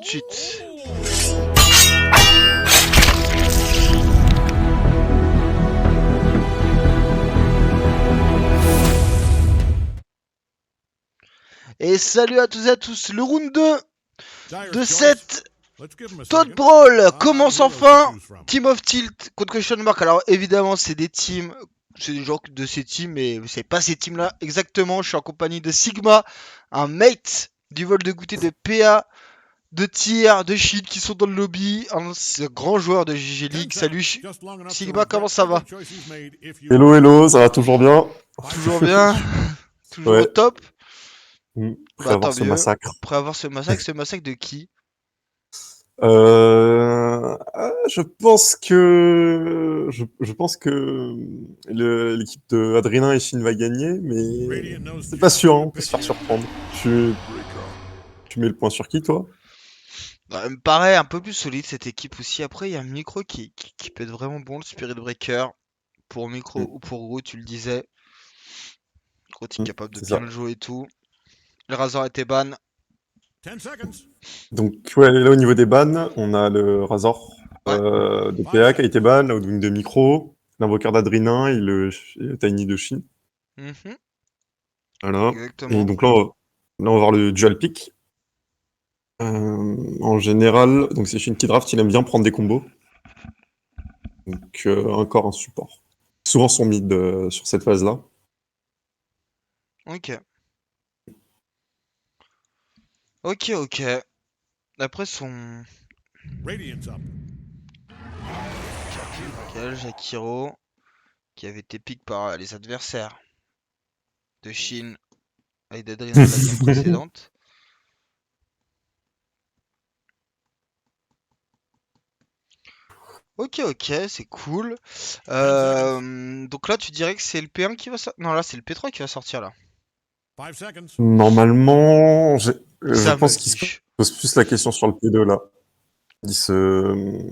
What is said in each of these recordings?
de suite. Et salut à tous et à tous, le round 2 de cette Todd Brawl commence enfin. Team of Tilt contre Question Mark. Alors évidemment c'est des teams, c'est des gens de ces teams, mais c'est pas ces teams là exactement. Je suis en compagnie de Sigma, un mate du vol de goûter de PA, de Tier, de Shield qui sont dans le lobby, un grand joueur de GG League. Salut Sigma, comment ça va? Hello, hello, ça va toujours bien? Toujours bien, toujours au Ouais, top. prêt à Bah tant voir ce mieux. massacre. Après avoir ce massacre de qui? Je pense que l'équipe de Adrien et Shin va gagner, mais c'est pas sûr, hein, on peut se faire surprendre. Tu mets le point sur qui, toi? Bah, elle me paraît un peu plus solide cette équipe aussi. Après, il y a Micro qui peut être vraiment bon, le Spirit Breaker. Pour Micro Mm, ou pour Gros, tu le disais. Gros, t'es capable de c'est bien ça. le jouer et tout. Le Razor était ban. Donc, ouais, là, au niveau des bans, on a le Razor Ouais. de PA qui a été ban, l'Oudwing de Micro, l'invoqueur d'Adrien et le Tiny de Shin. Mhm, Voilà. Et exactement. donc là, on va voir le dual pick. En général, donc c'est Shin qui draft, il aime bien prendre des combos. Donc encore un support. Souvent son mid sur cette phase-là. Ok. Ok, ok. Après son... Quel Jakiro qui avait été pick par les adversaires de Shin et d'Adrien de la game précédente. Ok, ok, c'est cool. Donc là, tu dirais que c'est le P1 qui va sortir. Non, là, c'est le P3 qui va sortir là. Normalement, je Ça me pense qu'il se dit. pose plus la question sur le P2 là. Il se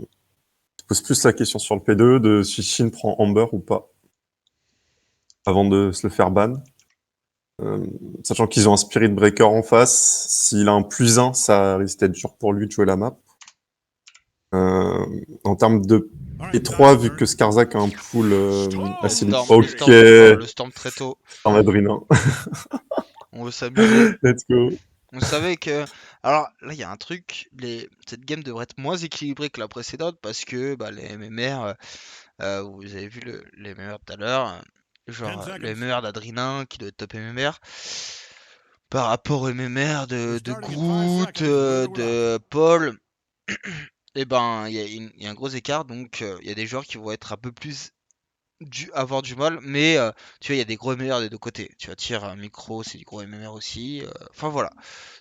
pose plus la question sur le P2 de si Shin prend Amber ou pas avant de se le faire ban. Euh, Sachant qu'ils ont un Spirit Breaker en face, s'il a un +1, ça risque d'être dur pour lui de jouer la map. En termes de P3, vu que Skarzak a un pool Le assez... Storm, le Ok, Storm, le Storm très tôt. en Madrina. On veut s'amuser. Let's go. On savait que. Alors là, il y a un truc. Cette game devrait être moins équilibrée que la précédente parce que bah, les MMR, vous avez vu les MMR tout à l'heure. Genre le MMR d'Adrinin qui doit être top MMR par rapport au MMR de Groot, de Paul. Et ben, il y a un gros écart. Donc, il y a des joueurs qui vont être un peu plus avoir du mal, mais tu vois, il y a des gros MMR des deux côtés. Tu vas tirer un micro, c'est du gros MMR aussi. Enfin voilà.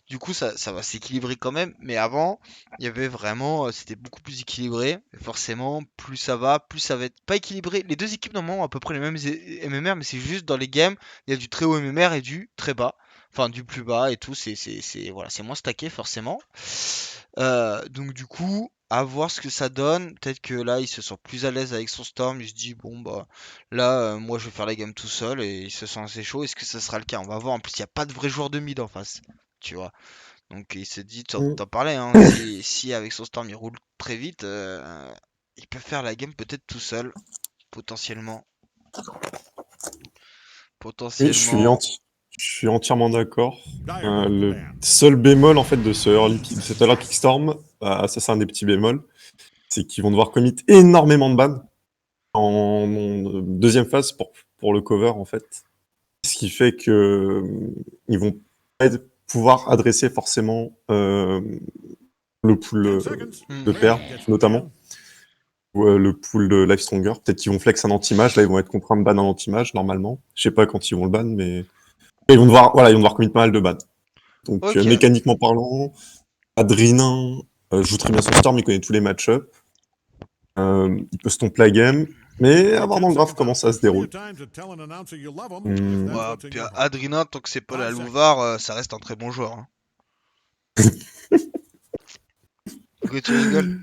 Du coup, ça va s'équilibrer quand même. Mais avant, il y avait vraiment, c'était beaucoup plus équilibré. Et forcément, plus ça va être pas équilibré. Les deux équipes normalement ont à peu près les mêmes MMR, mais c'est juste dans les games, il y a du très haut MMR et du très bas. Enfin, du plus bas et tout. Voilà, c'est moins stacké forcément. Donc du coup, à voir ce que ça donne. Peut-être que là, il se sent plus à l'aise avec son Storm. Il se dit, bon, bah, là, moi, je vais faire la game tout seul et il se sent assez chaud. Est-ce que ça sera le cas? On va voir. En plus, il n'y a pas de vrai joueur de mid en face. Tu vois. Donc, il se dit, Mm. t'en parlais, hein, si avec son Storm, il roule très vite, il peut faire la game peut-être tout seul. Potentiellement. Oui, Potentiellement. je suis entièrement d'accord. Le seul bémol en fait de cet early kickstorm, ça c'est un des petits bémols, c'est qu'ils vont devoir commit énormément de bans en deuxième phase pour le cover en fait. Ce qui fait que ils vont pas pouvoir adresser forcément le pool de Mhm. pair notamment. Ou le pool de Life Stronger. Peut-être qu'ils vont flex un anti-mage. Là, ils vont être contraints de ban un anti-mage, normalement. Je sais pas quand ils vont le ban, mais ils vont devoir commit pas mal de ban. Donc, Ok. mécaniquement parlant, Adrinin joue très bien son Storm, il connaît tous les match-ups. Il peut stomp la game, mais à voir dans le graphe comment ça se déroule. Hmm. Ouais, puis Adrina, tant que c'est pas la Louvar, ça reste un très bon joueur, hein. Pourquoi tu rigoles?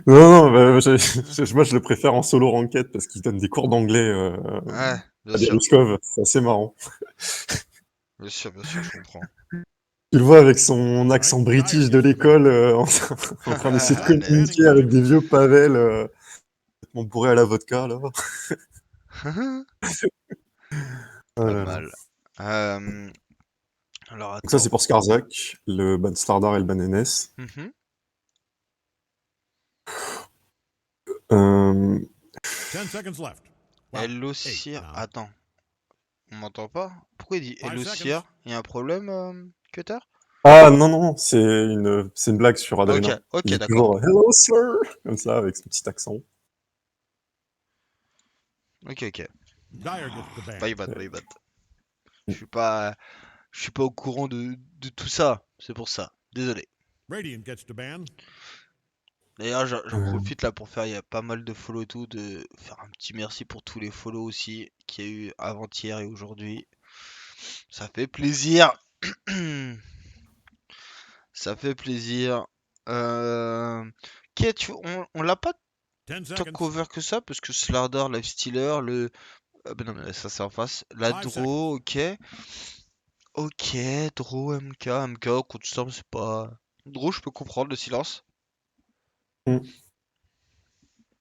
Non, non, bah, moi je le préfère en solo ranked parce qu'il donne des cours d'anglais Ouais, à bien des sûr. Ruskov, c'est assez marrant. Bien sûr, je comprends. Tu le vois avec son accent british de l'école, en train d'essayer de Let's communiquer avec des vieux Pavel, complètement bourrés à la vodka, là. go. Oh Pas là là. mal. Euh, alors Donc ça, c'est attends. pour Skarzak, le ban Slardar et le ban NS. Mhm. Euh, 10 seconds left. Wow. Hello 8 Sir. now. Attends, on m'entend pas? Pourquoi il dit 5 Hello seconds. Sir? Il y a un problème, Cutter? Ah non, non, c'est une blague sur Ok, Adrena. Il ok, dit d'accord. toujours Hello, sir! Comme ça, avec son petit accent. Ok, ok. Dyer gets the ban. Bye bad, bye bad. Je suis pas au courant de tout ça. C'est pour ça. Désolé. Radiant gets the ban. D'ailleurs, j'en Euh, profite là pour faire, il y a pas mal de follow et tout, de faire un petit merci pour tous les follow aussi qu'il y a eu avant-hier et aujourd'hui. Ça fait plaisir. Ça fait plaisir. On l'a pas 10 tant seconds. cover que ça, parce que Slardar, Lifestealer, le. Ben non, mais ça c'est en face. La 5 seconds. Draw, ok. Ok, Draw, MK, contre Storm, c'est pas. Draw, je peux comprendre le silence.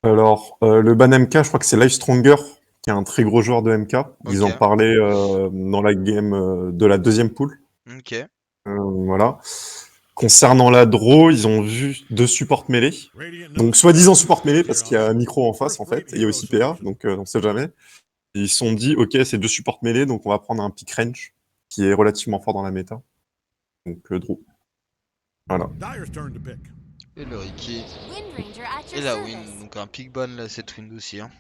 Alors, le ban MK, je crois que c'est Life Stronger, qui est un très gros joueur de MK. Ils Ok, en parlaient dans la game de la deuxième pool. ok, Voilà. Concernant la draw, ils ont vu deux supports mêlés. Radiant Donc, knows soi-disant Slardar support has mêlé, parce qu'il y a heroes. un micro en face, First en rate fait, et il y a hero aussi PA, selection. donc on ne sait jamais. Et ils se sont dit, ok, c'est deux supports mêlés, donc on va prendre un pick range, qui est relativement fort dans la méta. Donc, draw. Voilà. Dyer's turn to pick. et le Ricky. Wind Ranger at Et your la win, service. donc un pick ban là, cette win aussi. Hein.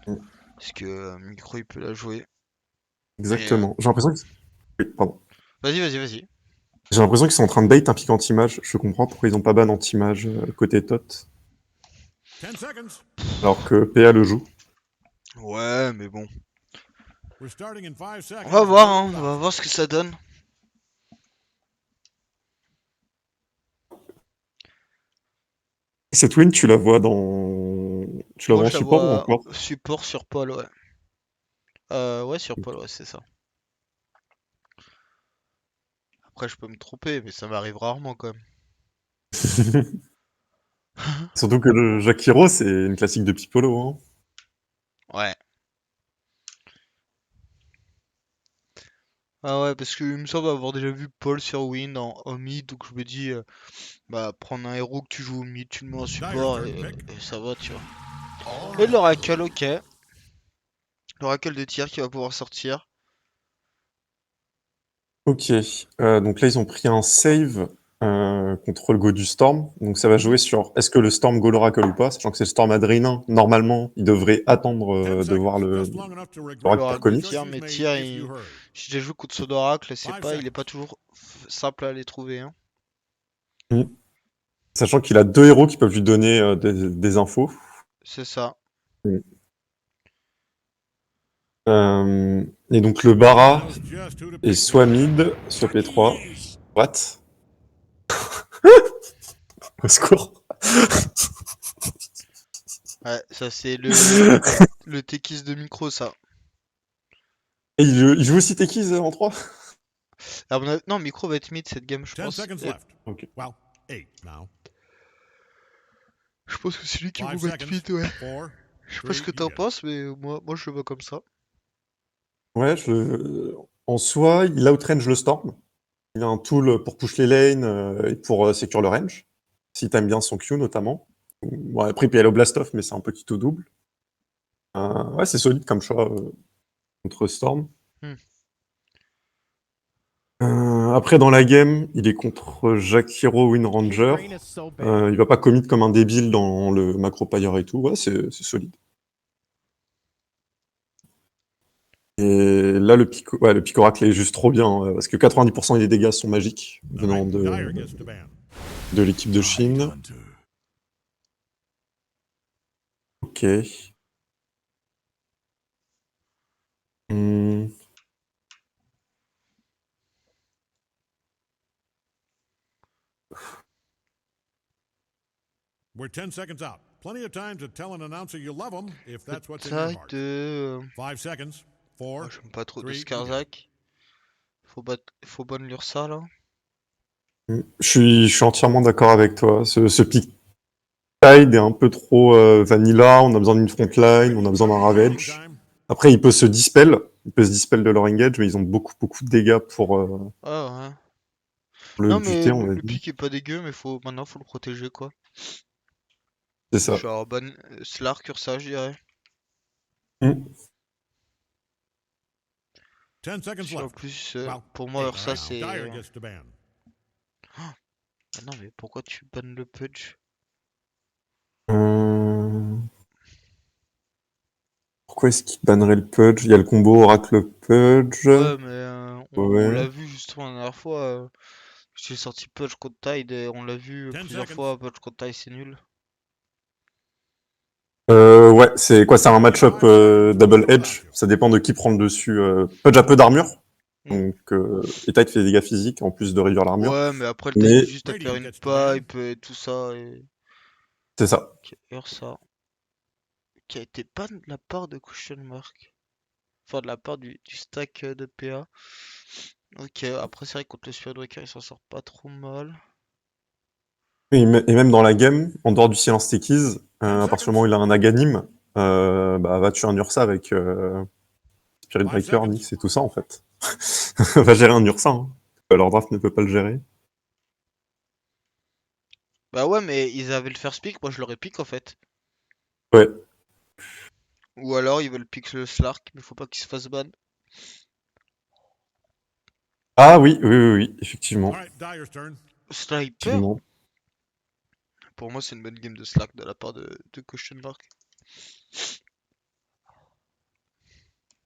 Mm. Parce que Micro il peut la jouer. Et Exactement. J'ai l'impression que... Oui, pardon. vas-y, vas-y, vas-y. J'ai l'impression qu'ils sont en train de bait un pick anti-mage. Je comprends pourquoi ils n'ont pas ban anti-mage côté tot, 10 seconds. alors que PA le joue. Ouais, mais bon. We're starting in 5 seconds. On va voir, Third hein, on va option. voir ce que ça donne. Cette win, tu la vois dans... Tu la Moi vois en je la support ou vois encore? support sur Paul, ouais. Ouais, sur Paul, ouais, c'est ça. Après, je peux me tromper, mais ça m'arrive rarement quand même. Surtout que le Jakiro, c'est une classique de Piccolo. Hein. Ouais. Ah ouais, parce qu'il me semble avoir déjà vu Paul sur Wind en mid, donc je me dis, bah, prendre un héros que tu joues au mid, tu le mets en Dyer's support turn to pick. et ça va, tu vois. Et l'Oracle, ok. L'Oracle de tir qui va pouvoir sortir. Ok, donc là, ils ont pris un save contre le go du Storm. Donc ça va Mhm. jouer sur est-ce que le Storm go l'Oracle ou pas, sachant que c'est le Storm Adrénin. Normalement, il devrait attendre 10 de voir seconds. le Just long enough to regret l'Oracle pour L'Oracle de the commit. tir, choices mais made tir, if you hurry. j'ai déjà joué contre son Oracle, Five il est pas seconds. toujours simple à les trouver, hein. Mm. Sachant qu'il a deux héros qui peuvent lui donner des infos. C'est ça. Mm. Et donc le Bara Knows just who to est pick soit there. mid, soit P3. What? Au secours. Ouais, ça c'est le Tekis de micro, ça. Et il joue aussi Techies en 3. Non, micro va être mid cette game, je 10 pense. seconds Et left. Ok. Well, 8 now. je pense que c'est lui qui 5 va mettre seconds. mid, ouais. 4. Je sais pas ce que 3, t'en yes. penses, mais moi je le vois comme ça. Ouais, en soi, il outrange le Storm. Il a un tool pour push les lanes et pour secure le range. Si t'aimes bien son Q notamment. Bon, après, il peut y aller au Blast Off, mais c'est un peu quitte au double. Ouais, c'est solide comme choix contre Storm. Hmm. Après, dans la game, il est contre Jakiro Wind Ranger. Il va pas commit comme un débile dans le macro player et tout. Ouais, c'est solide. Et là, le pic oracle est juste trop bien, parce que 90% des dégâts sont magiques, venant Alright, Dyer gets the ban. de l'équipe de Chine. Ok. Hmm. We're 10 seconds out. Plenty of time to tell an announcer you love him if that's what's in your Taille heart. de. 5 seconds. 4. Moi j'aime pas trop de 3, you go. Skarzak. Faut ban l'Ursa là. Je suis entièrement d'accord avec toi. Ce pick tide est un peu trop vanilla. On a besoin d'une frontline, on a besoin d'un Ravage. Après, il peut se dispel de leur engage, mais ils ont beaucoup de dégâts pour Ah ouais. le Non mais buter, on va le dire. pic est pas dégueu, mais maintenant faut le protéger quoi. C'est ça. Genre Slark, Ursa, je dirais. 10 seconds En left. plus, Well, pour moi 8 Ursa now. c'est... Dyer gets to ban. Ah non mais pourquoi tu bannes le Pudge? Euh, Pourquoi est-ce qu'ils banneraient le Pudge? Il y a le combo Oracle-Pudge. Ouais mais on Ouais. l'a vu justement la dernière fois. J'ai sorti Pudge contre Tide et on l'a vu 10 plusieurs seconds. fois. Pudge contre Tide c'est nul. Ouais, c'est quoi? C'est un match-up 5 seconds double until edge. halftime. Ça dépend de qui prend le dessus. Pudge a peu d'armure, Hmm. donc et Tide fait des dégâts physiques en plus de réduire l'armure. Ouais mais après le Tide Mais est juste à te faire Radiant une gets to ban. pipe et tout ça et... c'est ça. Ok, Ursa qui a été ban de la part de Question Mark. Enfin de la part du stack de PA. Ok, après c'est vrai que contre le Spirit Breaker il s'en sort pas trop mal. Et même dans la game, en dehors du silence Techies, 10 à partir du seconds. moment où il a un Aghanim, va tuer un Ursa avec Spirit 5 Breaker, seconds. Nyx et tout ça en fait. Va gérer un Ursa. Hein. Leur draft ne peut pas le gérer. Bah ouais mais ils avaient le first pick, moi je l'aurais pick en fait. Ouais. Ou alors ils veulent pick le Slark, mais faut pas qu'il se fasse ban. Ah oui, effectivement. All right, Dyer's turn. Sniper? Effectivement. Pour moi c'est une bonne game de Slark de la part de Question Mark.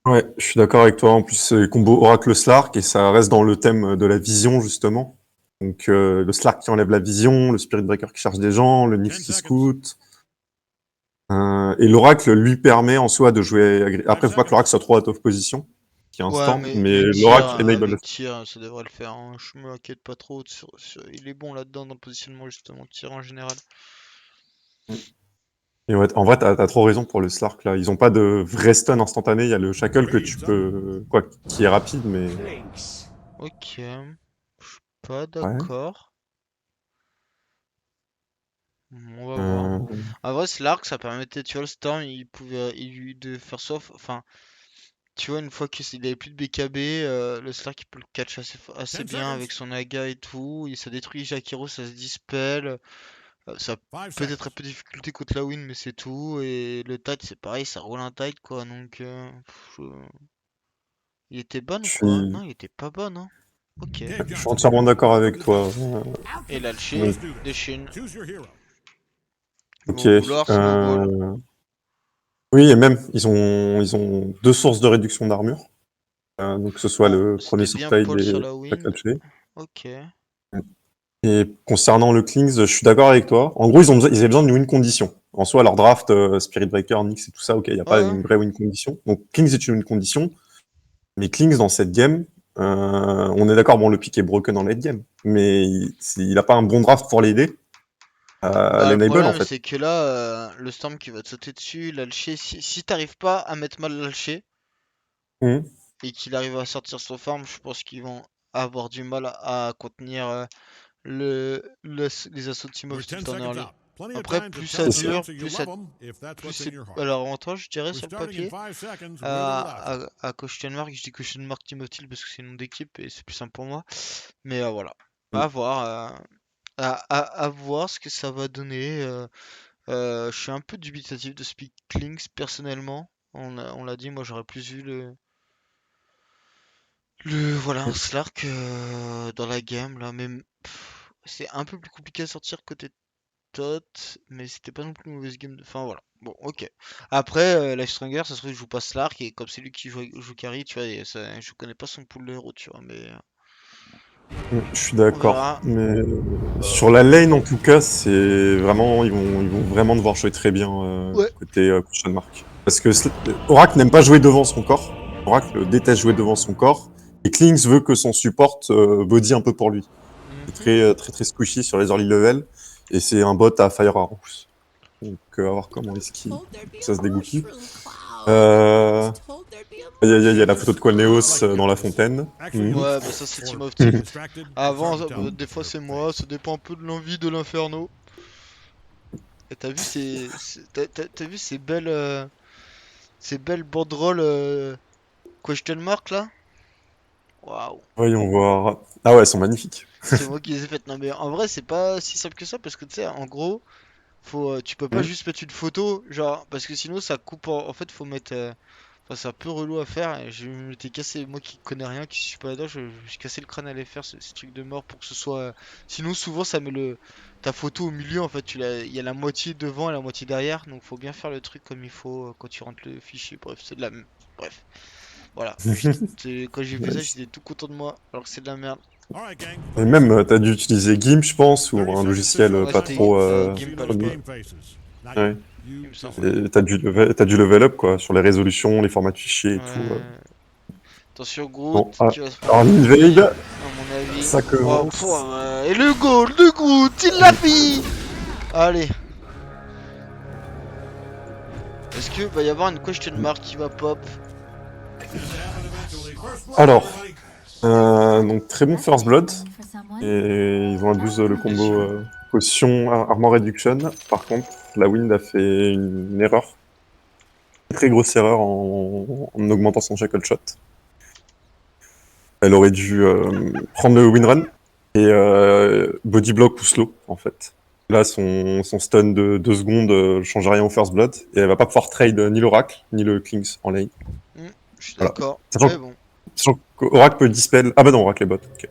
Ouais, je suis d'accord avec toi. En plus, c'est combo Oracle Slark et ça reste dans le thème de la vision, justement. Donc, le Slark qui enlève la vision, le Spirit Breaker qui charge des gens, le 10 Nyx qui seconds. scout. Et l'Oracle lui permet en soi de jouer. 5 Après, faut pas que seconds. l'Oracle soit trop out of position, qui est un Ouais storm, mais mais tir, l'Oracle enable. avec tir ça devrait le faire, hein. Je m'inquiète pas trop, il est bon là-dedans dans le positionnement justement, tir en général. Et ouais, en vrai, t'as trop raison pour le Slark là. Ils ont pas de vrai stun instantané. Il y a le Shackle que tu Radiant's up. peux. Quoi, qui est rapide, mais. Ok, je suis pas Ouais. d'accord. On va voir. Euh, En vrai, Slark, ça permettait, tu vois, le Storm, il lui de faire sauf. Enfin, tu vois, une fois qu'il avait plus de BKB, le Slark il peut le catch assez 10 bien avec seconds. son Naga et tout. Et ça détruit Jakiro, ça se dispel. Ça a 5 peut-être un seconds. peu de difficulté contre la win, mais c'est tout. Et le tide, c'est pareil, ça roule un tide quoi. Donc, il était bon je ou quoi? Non, suis, il était pas bon, hein. Ok. Dave je suis Johnson. entièrement d'accord avec Welcome to the toi. table. Et Donc, l'Alché, Let's do des this. Shin. Choose your hero. Ils ok. vont vouloir snowball. Oui, et même, ils ont deux sources de réduction d'armure. Donc, que ce soit Bon, le premier c'était sur bien Tide Paul sur et la la win. catcher. Ok. Et concernant le Klings, je suis d'accord avec toi. En gros, ils avaient besoin d'une win condition. En soi, leur draft, Spirit Breaker, Nyx et tout ça, ok, il n'y a pas Ouais. une vraie win condition. Donc, Klings est une win condition. Mais Klings, dans cette game, on est d'accord, bon, le pick est broken en late game. Mais il a pas un bon draft pour l'aider à Bah le l'enable, en problème fait. c'est que là, le Storm qui va te sauter dessus, l'Alché, si t'arrives pas à mettre mal l'Alché Mhm. et qu'il arrive à sortir son farm, je pense qu'ils vont avoir du mal à contenir les assauts de Team We're of Steel 10 turn seconds early. out. Plenty of Après, time to plus tell ça C'est an ça. dure, announcer you love them if that's plus what's in c'est your heart. à leur avantage, je dirais, We're sur le starting in papier. 5 seconds with or without you. À Question Mark, je dis Question Mark Team of Steel parce que c'est une nom d'équipe et c'est plus simple pour moi. Mais voilà, Mhm. à voir. À voir ce que ça va donner. Je suis un peu dubitatif de Speak Links personnellement. On l'a dit, moi j'aurais plus vu voilà, un Slark dans la game là. Mais c'est un peu plus compliqué à sortir côté Tot, mais c'était pas non plus une mauvaise game. Enfin voilà. Bon, ok. Après, Life Stronger, ça se trouve, il joue pas Slark et comme c'est lui qui joue carry, tu vois, je connais pas son pool de héros, tu vois, mais Je suis on d'accord. verra. Mais sur la lane, en tout cas, c'est vraiment, ils vont vraiment devoir jouer très bien Ouais. côté question mark. Parce que Oracle n'aime pas jouer devant son corps. Oracle déteste jouer devant son corps. Et Klings veut que son support body un peu pour lui. C'est Mhm. très squishy sur les early level. Et c'est un bot à Fire Arrows. Donc, à voir comment est-ce que ça se dégoupille. Il y a la photo de Qualneos dans la fontaine. Ouais, bah ça c'est Team of Thieves. Avant, des fois c'est moi, ça dépend un peu de l'envie de l'inferno. Et t'as vu t'as vu ces belles banderoles question mark là? Waouh. Voyons voir. Ah ouais, elles sont magnifiques. C'est moi qui les ai faites. Non mais en vrai c'est pas si simple que ça parce que tu sais en gros tu peux pas Hmm. juste mettre une photo genre parce que sinon ça coupe en fait faut mettre enfin c'est un peu relou à faire et je m'étais cassé moi qui connais rien qui suis pas là-dedans je me suis cassé le crâne à les faire ces trucs de mort pour que ce soit sinon souvent ça met le ta photo au milieu en fait il y a la moitié devant et la moitié derrière donc faut bien faire le truc comme il faut quand tu rentres le fichier bref c'est de la bref voilà quand j'ai fait ça Nice. j'étais tout content de moi alors que c'est de la merde. All right, gang. Et même, t'as dû utiliser GIMP, je pense, ou 30 un seconds to logiciel show Ouais, pas the c'était trop Gimp à see those connu. game faces. Now Ouais. you Il me semble. decide. Et t'as dû level up, quoi, sur les résolutions, les formats de fichiers et tout. Ouais. Attention Groot Bon, qui va se prendre alors un coup l'invade, à mon avis. ça Oh, commence. et le goal de Groot, il l'a mis. Allez. Est-ce que va y avoir une question mark qui va pop? Alors, donc très bon First Blood, et ils ont abusé le combo potion armor reduction. Par contre, la Wind a fait une erreur, une très grosse erreur en augmentant son shackle shot. Elle aurait dû prendre le win run et body block ou slow en fait. Là, son stun de 2 secondes change rien au First Blood et elle va pas pouvoir trade ni l'Oracle ni le Kings en lane. Je suis Voilà. d'accord. Sachant, Mais bon. sachant qu'Oracle peut dispel. Ah bah non, Oracle est bot. Ok.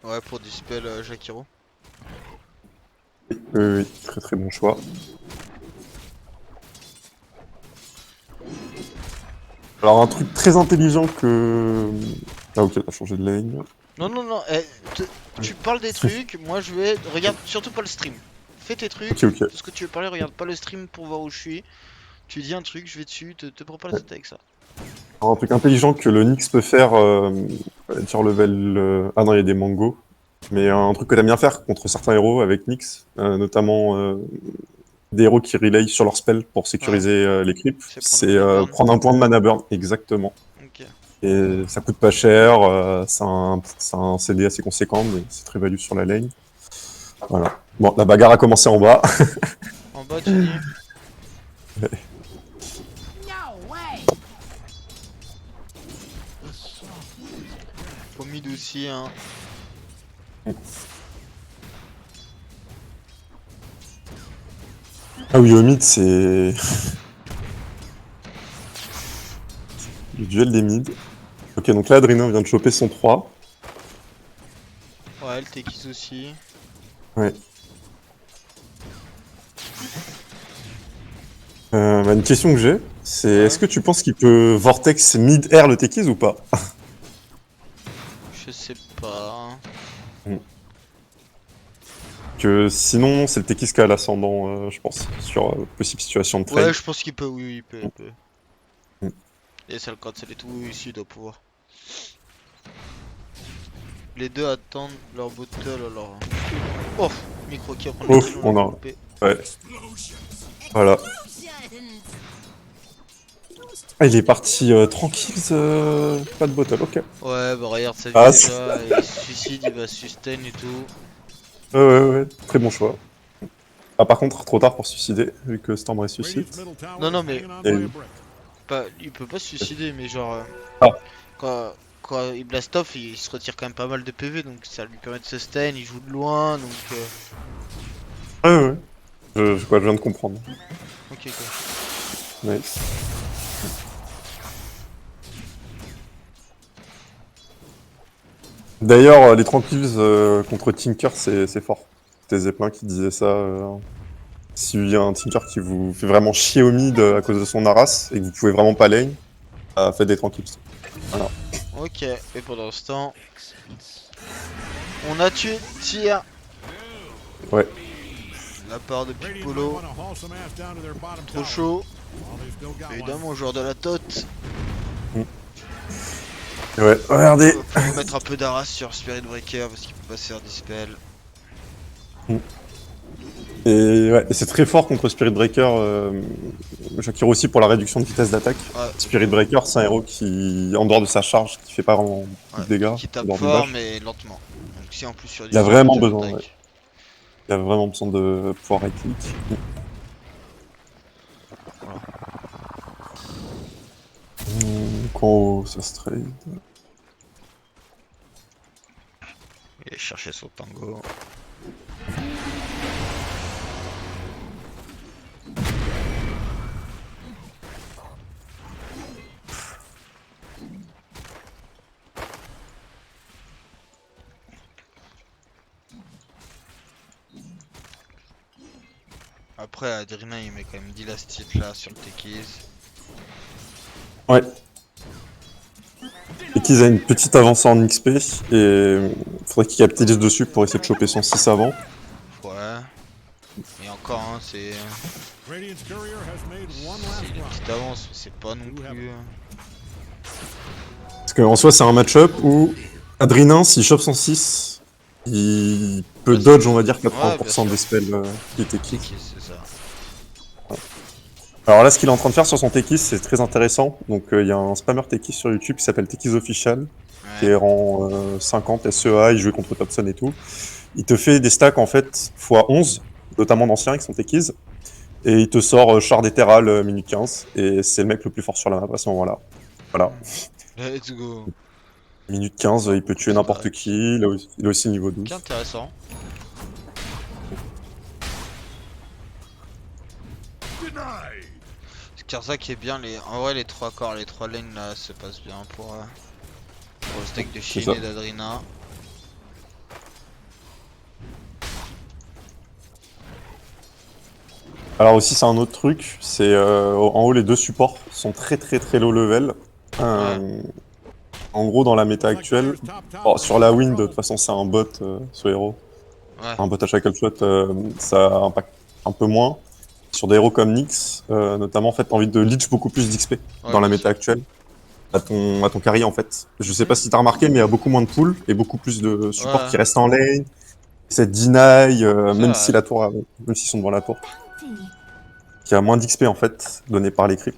Ouais, pour dispel Jakiro. Oui, très très bon choix. Alors un truc très intelligent que... Ah ok, t'as changé de lane. Non, non, non. Tu parles des trucs. Moi, je vais. Regarde surtout pas le stream. Fais tes trucs. Ok, ok. Tout ce que tu veux parler, regarde pas le stream pour voir où je suis. Tu dis un truc, je vais dessus. Te prends pas la tête avec ça. Alors, un truc intelligent que le Nyx peut faire sur level... Ah non, il y a des mangos. Mais un truc que t'aimes bien faire contre certains héros avec Nyx, notamment des héros qui relay sur leur spell pour sécuriser les creeps, C'est prendre c'est le mana burn. prendre un point de mana burn, exactement. Ok. Et ça coûte pas cher, c'est un CD assez conséquent, mais c'est très value sur la lane. Voilà. Bon, la bagarre a commencé en bas. En bas, tu dis. Au mid aussi, hein. Ah oui, au mid, c'est... le duel des mid. Ok, donc là, Adreno vient de choper son 3. Ouais, le Tekis aussi. Ouais. Bah, une question que j'ai, c'est Ouais. est-ce que tu penses qu'il peut Vortex mid-air le Tekis ou pas? Je sais pas. Que sinon, c'est le Tekis qui a l'ascendant, je pense, sur possible situation de trade. Ouais, je pense qu'il peut, oui, il peut, il peut. Mm. Et ça le code, c'est les tout, oui, ici, il doit pouvoir. Les deux attendent leur bottle, alors. Oh, micro qui apprend Ouf, les kills, on a- coupé. Ouais. Voilà. Ah, il est parti tranquille, pas de bottle, ok. Ouais, bah regarde sa vie Ah, déjà, il se suicide, il va sustain et tout. Ouais, très bon choix. Ah, par contre, trop tard pour se suicider, vu que Storm ressuscite. Radiant's middle tower Non, non, is mais- hanging on Et- by a brick. Il peut pas se suicider, mais genre. Ah. Quand il blast off, il se retire quand même pas mal de PV, donc ça lui permet de sustain, il joue de loin, donc. Ouais. Je viens de comprendre. Ok, Nice. D'ailleurs, les tranquilles contre Tinker, c'est fort. C'était Zeppelin qui disait ça. S'il y a un Tinker qui vous fait vraiment chier au mid à cause de son Aras et que vous pouvez vraiment pas lane, faites des tranquilles. Voilà. Ok, et pendant ce temps, on a tué Tia. Ouais. La part de Radiant Piccolo, might wanna haul some ass down to their bottom trop tower chaud. while they've still got one. Évidemment, joueur de la tote. Ouais, regardez. Faut mettre un peu d'Aras sur Spirit Breaker parce qu'il peut pas se faire dispel. Et, ouais, et c'est très fort contre Spirit Breaker. Jakiro aussi pour la réduction de vitesse d'attaque. Ouais, Spirit Breaker, c'est un héros qui, en dehors de sa charge, qui fait pas vraiment beaucoup ouais, de dégâts. qui en tape dehors du fort dash. mais lentement. Donc si en plus sur du Il a vraiment surcharge besoin, ouais. d'attaque. Il a vraiment besoin de pouvoir right click. Voilà. Quand ça se trade. Il est chercher son tango. Après, Adrina il met quand même 10 last-hit là sur le Techies. Ouais. Et qu'ils aient une petite avancée en XP, et faudrait qu'ils capitalisent dessus pour essayer de choper son 6 avant. Ouais. Et encore, hein, c'est Radiant's courier has made one c'est last une run. petite avance, mais c'est pas non plus. Parce qu'en soi, c'est un match-up où Adrinin, s'il chope son 6, il peut Bah, dodge, on va dire, ouais, bien 80% sûr. des spells qui étaient kick. Techies, c'est ça. Alors là, ce qu'il est en train de faire sur son Tekis, c'est très intéressant. Donc, il y a un spammer Tekis sur YouTube qui s'appelle Tekis Official, qui est Ouais. rang 50 SEA, il joue contre Thompson et tout. Il te fait des stacks en fait x11, notamment d'anciens avec son Tekis, et il te sort Shard Ethereal minute 15, et c'est le mec le plus fort sur la map à ce moment-là. Voilà. Let's go. Minute 15, il peut tuer n'importe qui, il est aussi niveau 12. Qui intéressant. Skarza qui est bien, en vrai les 3 corps, les 3 lanes là se passent bien pour le stack de C'est Shin ça. et d'Adrina. Alors aussi, c'est un autre truc, c'est en haut, les deux supports sont très low level. En gros, dans la méta actuelle, sur la win, de toute façon, c'est un bot, ce héros. Ouais. Un bot à chaque shot, ça impacte un peu moins. Sur des héros comme Nyx, notamment, en fait, t'as envie de leech beaucoup plus d'XP Ouais, dans la bien méta sûr. actuelle. À ton carry, en fait. Je sais pas si t'as remarqué, mais il y a beaucoup moins de pool et beaucoup plus de supports Ouais. qui restent en lane. Cette deny, C'est même vrai. si la tour, même s'ils sont devant la tour, qui a moins d'XP en fait, donné par les creeps.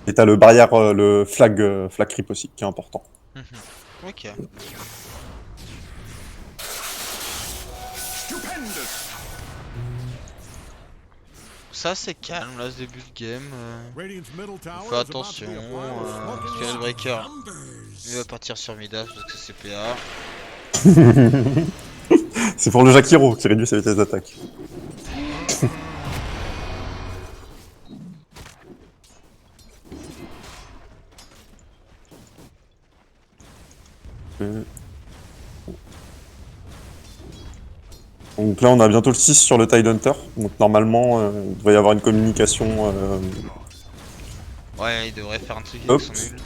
Et t'as le barrière, le flag creep aussi, qui est important. Ok. Ça c'est calme là ce début de game. Radiant's middle tower Faut is faire about to attention. be a pile of smoke and Spirit Breaker, numbers. il va partir sur Midas parce que c'est PA. C'est pour le Jakiro qui réduit sa vitesse d'attaque. Donc là, on a bientôt le 6 sur le Tide Hunter. Donc normalement, il devrait y avoir une communication. Ouais, il devrait faire un truc Hop. avec son ult.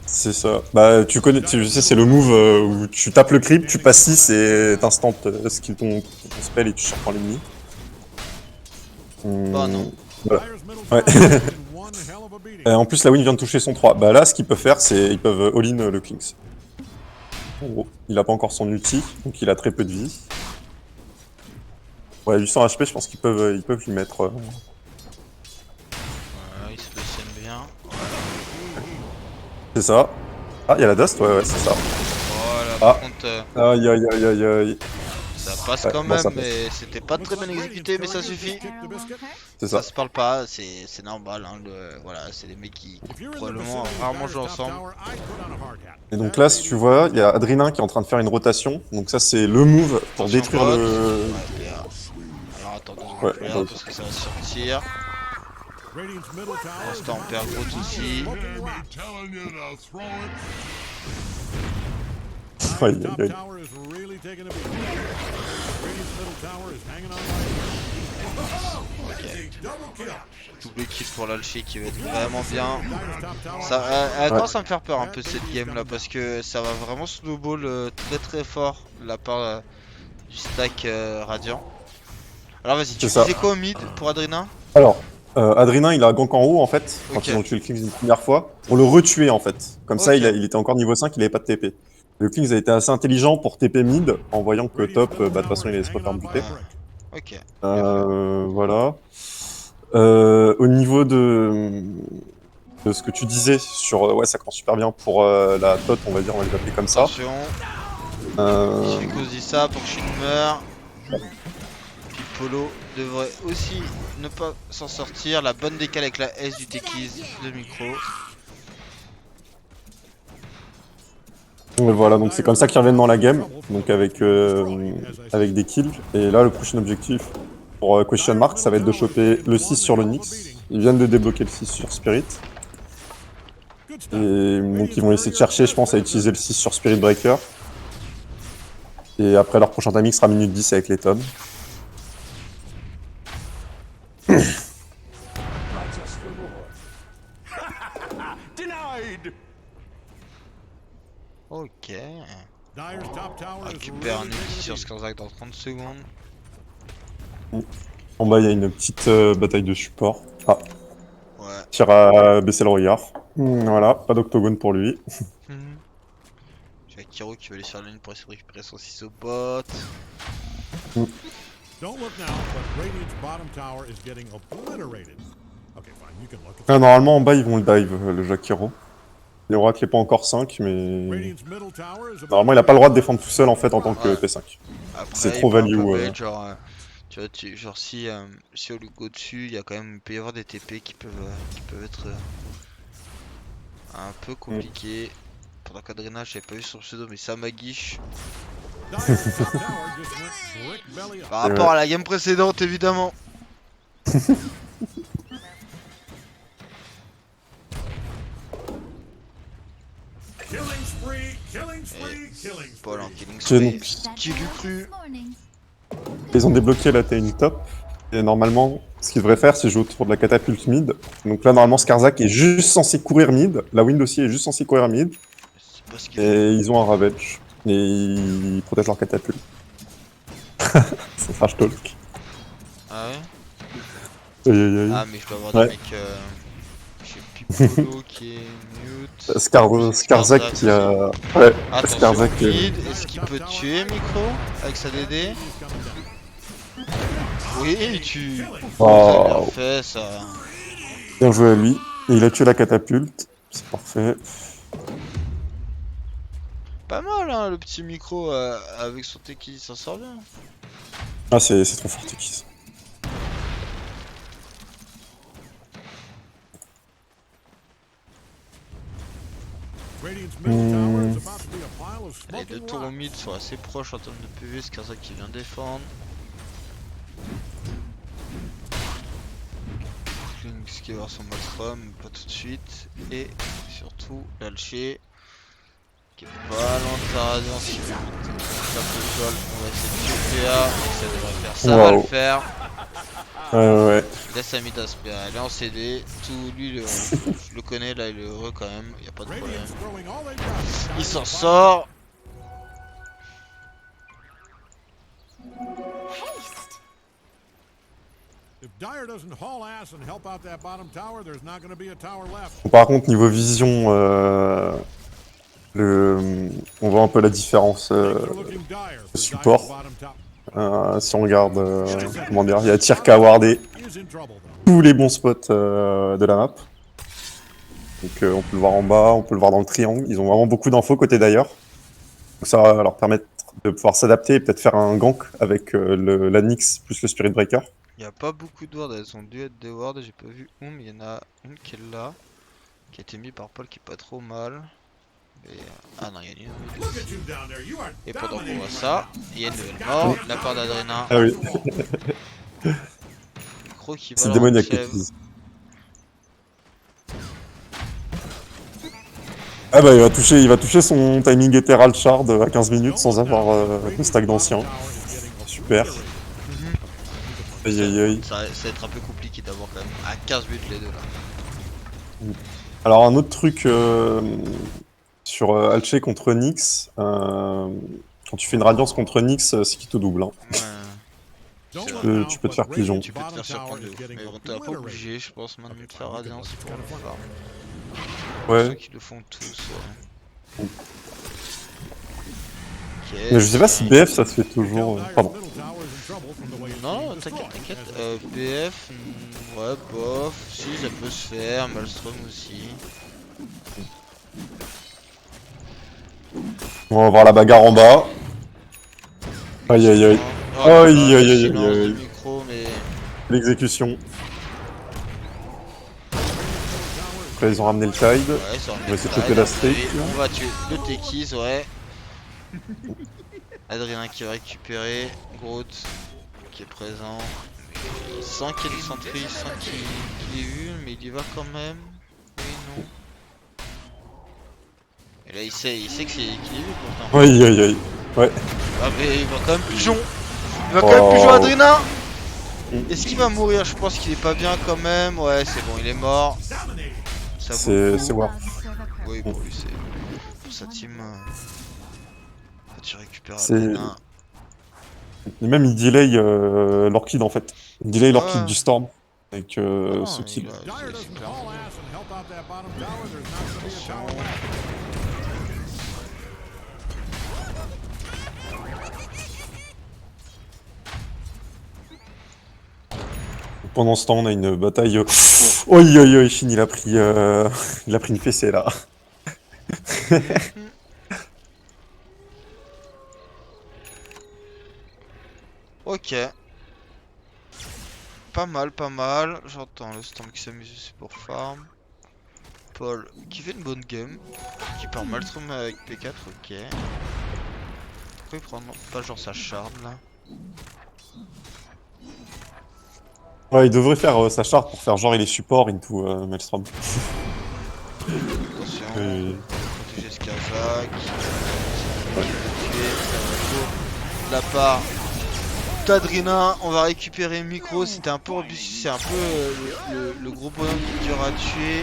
C'est ça. Bah, tu connais, tu sais, c'est le move où tu tapes le creep, tu passes 6 et t'instant skill ton spell et tu surprends l'ennemi. Bah non. Voilà. Dire's middle Ouais. tower is in one hell of a beating. En plus, la win vient de toucher son 3. Bah là, ce qu'ils peuvent faire, c'est ils peuvent all-in le Kings. En gros, il a pas encore son ulti, donc il a très peu de vie. Ouais, 800 HP, je pense ils peuvent lui mettre. Ouais, il se positionne bien. C'est ça. Ah, il y a la dust, ouais, c'est ça. Voilà, Ah. par contre, Aïe, aïe, aïe, aïe, aïe. ça passe Ouais, quand bon, même, ça passe. mais c'était pas très bien exécuté, mais ça suffit. C'est ça. Ça se parle pas, c'est normal. Hein, voilà, c'est des mecs qui If you're in the probablement vicinity of rarement Dire's jouent top ensemble. tower, I'd put on a hard hat. Et donc là, si tu vois, il y a Adrinin qui est en train de faire une rotation. Donc ça, c'est le move pour Attention, détruire bot. le. Ouais, PA. Alors attends 2 secondes, Ouais, je regarde parce que ça va sortir. Radiant's middle Pour tower is l'instant, on about perd to be gros a pile of aussi. smoke and rocks. Telling you to throw it. Aïe, Dire's aïe, top aïe. tower is really taking a beating. Radiant's middle tower is hanging on by a thread. Double kill. Double kill pour l'Alchi qui va être vraiment bien. Dire's top tower. Ça, elle commence à me faire peur un peu cette game là parce que ça va vraiment snowball très fort de la part du stack Radiant. Alors vas-y, tu C'est ça. disais quoi au mid pour Adrina? Alors, Adrinin, il a gank en haut en fait, quand Ok. ils ont tué le Kings une première fois, pour le retuer en fait. Comme ça, Ok. il était encore niveau 5, il avait pas de TP. Le Kings a été assez intelligent pour TP mid, en voyant que top, bah de toute façon, il allait se refaire buter. Ok. Voilà. Au niveau de ce que tu disais sur ouais, ça commence super bien pour la TOT, on va dire, on va les appeler comme ça. Attention, Euh, si Nico dit ça pour que Shin meurt. Puis Polo devrait aussi ne pas s'en sortir. La bonne décale avec la S du Techies de micro. voilà, donc c'est comme ça qu'ils reviennent dans la game, donc avec des kills. Et là, le prochain objectif pour Question Mark, ça va être de choper le 6 sur le Nyx. Ils viennent de débloquer le 6 sur Spirit. Et donc ils vont essayer de chercher, je pense, à utiliser le 6 sur Spirit Breaker. Et après, leur prochain timing sera minute 10 avec les tomes. Denied. Ok. Dyer's top tower On is récupère un really ulti sur gonna be- Skarzak dans 30 secondes. En bas, il y a une petite bataille de support. Ah, Ouais. tire à baisser le regard. Voilà, pas d'octogone pour lui. J'ai Akiro qui veut aller sur la ligne pour essayer de récupérer son 6 au bot. Don't look now, but Radiant's bottom tower is getting obliterated. Okay, fine, you can look. Ah, normalement, en bas, ils vont le dive, le Jakiro. L'Oracle n'est pas encore 5, mais... Radiant's middle tower is about Normalement, il a pas le droit de défendre tout seul, en fait, en tant que Ouais. P5. Après, C'est il trop peut un value, peu ouais. bait, genre, tu vois, genre si on lui go dessus, il y a quand même, il peut y avoir des TP qui peuvent être un peu compliqués. Pendant qu'Adrena, j'avais pas vu son pseudo, mais ça m'aguiche. Dyer's top tower just went brick belly up. Par rapport à la game précédente, évidemment. Killing spree, killing spree, killing Paul en spree. killing Ok, spree. donc, Qui l'eût cru? ils ont débloqué la T1 top. Et normalement, ce qu'ils devraient faire, c'est jouer autour de la catapulte mid. Donc là, normalement, Skarzak est juste censé courir mid. La Wind aussi est juste censé courir mid. C'est pas ce qu'il fait. Et ils ont un Ravage. Et ils protègent leur catapulte. C'est trash talk. Ah ouais? Aïe, aïe, aïe. Ah, mais je dois avoir Ouais. des mecs. J'ai Pipolo qui est mute. Skarzak qui a... Ouais, Attention, Skarzak... vide. Est-ce qu'il peut tuer Micro avec sa DD? Oui, il tue. Ça a bien Oh, fait ça. bien joué à lui. Et il a tué la catapulte. C'est parfait. Pas mal hein, le petit Micro avec son Teki, il s'en sort bien. Ah, c'est trop fort, Tekis. Radiant's middle tower is about to be a pile of Les deux smoking tours au rocks. mid sont assez proches en termes de PV, c'est ça qui vient défendre. Lynx qui va avoir son Maelstrom, pas tout de suite. Et surtout l'Alché qui est pas loin de sa radiance, qui fait monter sa sol. On va essayer de tuer PA, et ça devrait faire, ça va le Wow. faire. Ouais. Il laisse sa mid à PA, elle est en CD, tout lui je le connais là, il est heureux quand même, y a pas de problème. Radiant's throwing all they've got. Il s'en sort. If Dyer doesn't haul ass and help out that bottom tower, there's not going to be a tower left. Par contre, niveau vision, on voit un peu la différence. Things are looking dire for support. Dyer's bottom tower. Si on regarde, comment dire, il y a Tirka Wardé, He is in trouble though. tous les bons spots de la map. Donc on peut le voir en bas, on peut le voir dans le triangle. Ils ont vraiment beaucoup d'infos côté d'ailleurs. Donc ça va leur permettre de pouvoir s'adapter et peut-être faire un gank avec la Nyx plus le Spirit Breaker. Il n'y a pas beaucoup de wards, elles ont dû être des wards, j'ai pas vu où, mais il y en a une qui est là, qui a été mise par Paul qui est pas trop mal. Et, ah non, il y en a une. Look at you down there. You are Et pendant qu'on dominating voit right ça, now. il y a une nouvelle mort, de la part d'Adrena. Ah oui, Micro qui c'est va démoniaque l'enchèvre. qu'ils disent. Ah bah il va toucher son timing Ethereal Shard à 15 minutes sans avoir le stack d'ancien. Super. Aïe aïe aïe. Ça va être un peu compliqué d'avoir quand même à 15 buts les deux là. Alors un autre truc sur Alché contre Nyx, quand tu fais une radiance contre Nyx, c'est qu'il te double. Hein. Ouais, Tu peux te faire pigeon. tu peux te faire surprendre de ouf. Mais bon, t'es pas obligé, je pense, maintenant de faire radiance pour le farm. Ceux Ouais. qui le font tous, ouais. Ok, Mais je sais pas si BF ça se fait toujours. Pardon. Non, non, t'inquiète. BF, ouais, bof. Si, ça peut se faire. Maelstrom aussi. On va voir la bagarre en bas. Aïe aïe aïe. Oh là là, Aïe aïe le aïe silence du aïe. micro, mais... L'exécution. Après, ils ont ramené le Tide. Ouais, ça On va essayer de choper la streak. On va tuer le Techies, ouais. Adrien qui va récupérer. Groot qui est présent. Il sent qu'il y a du centré, il sent qu'il est vu, mais il y va quand même. Oui, non. Et là, il sait qu'il est vu pourtant. Aïe aïe aïe. Ouais. Ah, mais il va quand même pigeon. Il va quand même pigeon, Adrien. Est-ce qu'il va mourir? Je pense qu'il est pas bien quand même. Ouais, c'est bon, il est mort. Ça vaut le coup. C'est War. Oui, pour lui, c'est pour sa team. Tu récupères C'est- Adrien. Et même il delay l'Orchid en fait. Il delay l'Orchid Ouais. du Storm. Avec Non, ce kill. Dire c'est doesn't clair. haul ass and help out that bottom tower, there's not gonna be a tower left. Pendant ce temps, on a une bataille. Oi oi oi, Shin, il a pris une fessée là. Ok. Pas mal, pas mal. J'entends le Storm qui s'amuse aussi pour farm. Paul qui fait une bonne game. Qui part Maelstrom avec P4, ok. Pourquoi il prend pas genre sa shard là? Ouais, il devrait faire sa charte pour faire genre il est support into Maelstrom. Attention, Et- protéger Skazak. De la part d'Adrina, on va récupérer Micro. C'était un peu robuste, c'est un peu le gros bonhomme qui est dur à tuer.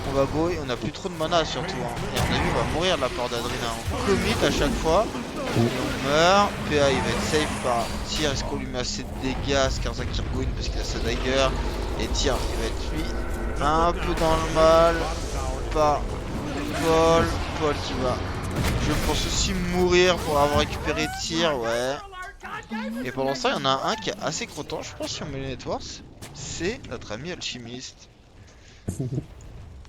On va go et on a plus trop de mana surtout. Hein. Et à mon avis, on va mourir de la part d'Adrina. On commit à chaque fois. Et on meurt. PA il va être safe par tir. Est-ce qu'on lui met assez de dégâts? Skazak qui regoine parce qu'il a sa dagger. Et tir, il va être lui un peu dans le mal. Par Paul. Paul qui va, je pense aussi mourir pour avoir récupéré tir, ouais. Et pendant ça, il y en a un qui est assez content, je pense, sur Melee Networks. C'est notre ami Alchimiste.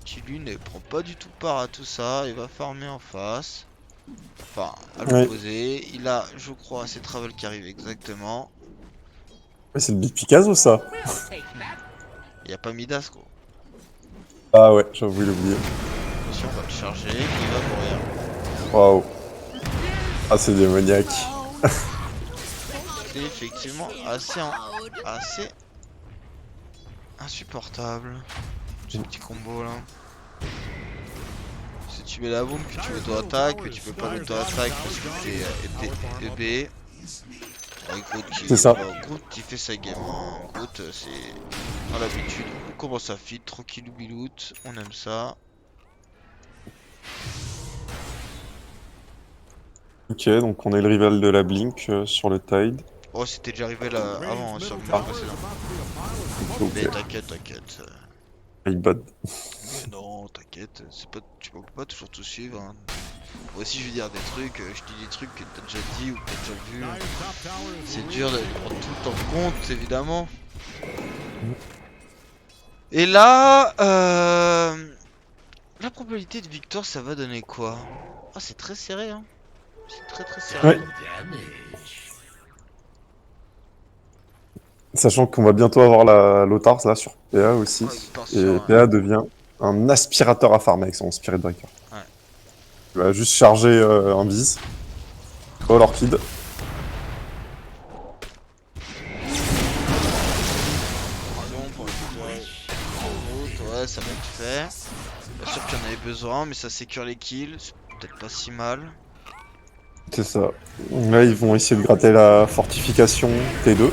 Qui lui ne prend pas du tout part à tout ça. Il va farmer en face. Enfin, à l'opposé. Il a, je crois, ses travels qui arrivent exactement. Ouais, c'est le Big Picasso ça. Il n'y a pas Midas, gros. Ah ouais, j'ai oublié l'oublier. Attention, on va le charger. Il va mourir. Waouh. Ah, c'est démoniaque. C'est effectivement assez insupportable. Ce petit combo là. Si tu mets la bombe, puis tu auto-attaque, mais tu peux pas auto-attaque parce que t'es EB. Ouais, C'est ça. Groot qui fait sa game. Hein. Groot, c'est à l'habitude. On commence à fit, tranquillou biloute. On aime ça. Ok, donc on a le rival de la Blink sur le Tide. Oh, c'était déjà arrivé là avant, hein, sur le match précédent. Ok, Mais t'inquiète. my bad. Mais non, t'inquiète, tu peux pas toujours tout suivre. Hein. Moi aussi, je vais dire des trucs, je dis des trucs que t'as déjà dit ou que t'as déjà vu. C'est dur de les prendre tout en compte, évidemment. Et là, la probabilité de victoire, ça va donner quoi? Ah, c'est très serré, hein. C'est très serré. Ouais. Sachant qu'on va bientôt avoir la Lothar là sur PA aussi. Ouais, il part Et sur, PA devient un aspirateur à farm avec son Spirit Breaker. Ouais. Il va juste charger un bise. Oh l'Orchid. Pour récupérer Groot, ouais, ça va être fait. Bien sûr qu'il y en avait besoin, mais ça sécure les kills, c'est peut-être pas si mal. C'est ça. Là ils vont essayer de gratter la fortification T2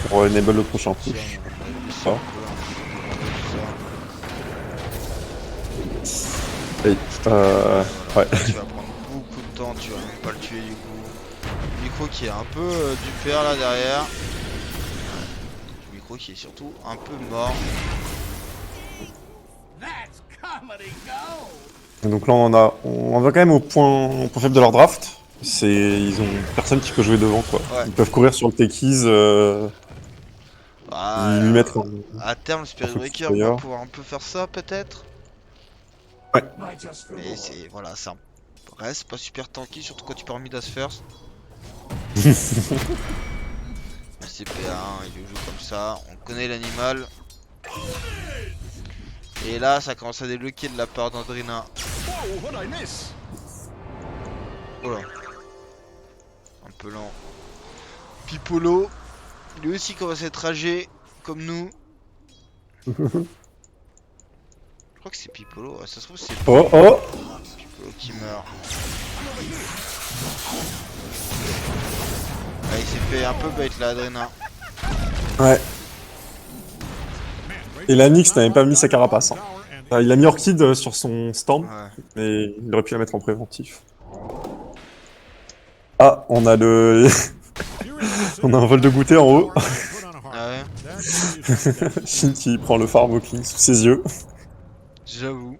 pour enable le prochain push. Ça, Ah. Et, ouais. Tu vas prendre beaucoup de temps, tu vas même pas le tuer du coup. Micro qui est un peu du père là derrière. Micro qui est surtout un peu mort. Et donc là on va quand même au point faible de leur draft. Ils ont personne qui peut jouer devant quoi. Ouais. Ils peuvent courir sur le techies Lui Ah, mettre à terme, le un Spirit Focus Breaker va Fire. pouvoir un peu faire ça, peut-être. Ouais. Mais c'est, voilà, ça reste pas super tanky, surtout quand tu pars Midas First. Le CP1, il joue comme ça, on connaît l'animal. Et là, ça commence à débloquer de la part d'Andrina. Oh là, un peu lent. Pipolo, lui aussi commence à être âgé, comme nous. Je crois que c'est Pipolo, ouais, ça se trouve c'est Oh oh. Pipolo qui meurt. Ah, il s'est fait un peu bait là, Adrena. Ouais. Et la Nyx n'avait pas mis sa carapace. Hein. Il a mis Orchid sur son Storm, Ouais. mais il aurait pu la mettre en préventif. Ah, on a le... on a un vol de goûter en haut. Ah ouais, Shin qui prend le farm au King sous ses yeux. j'avoue.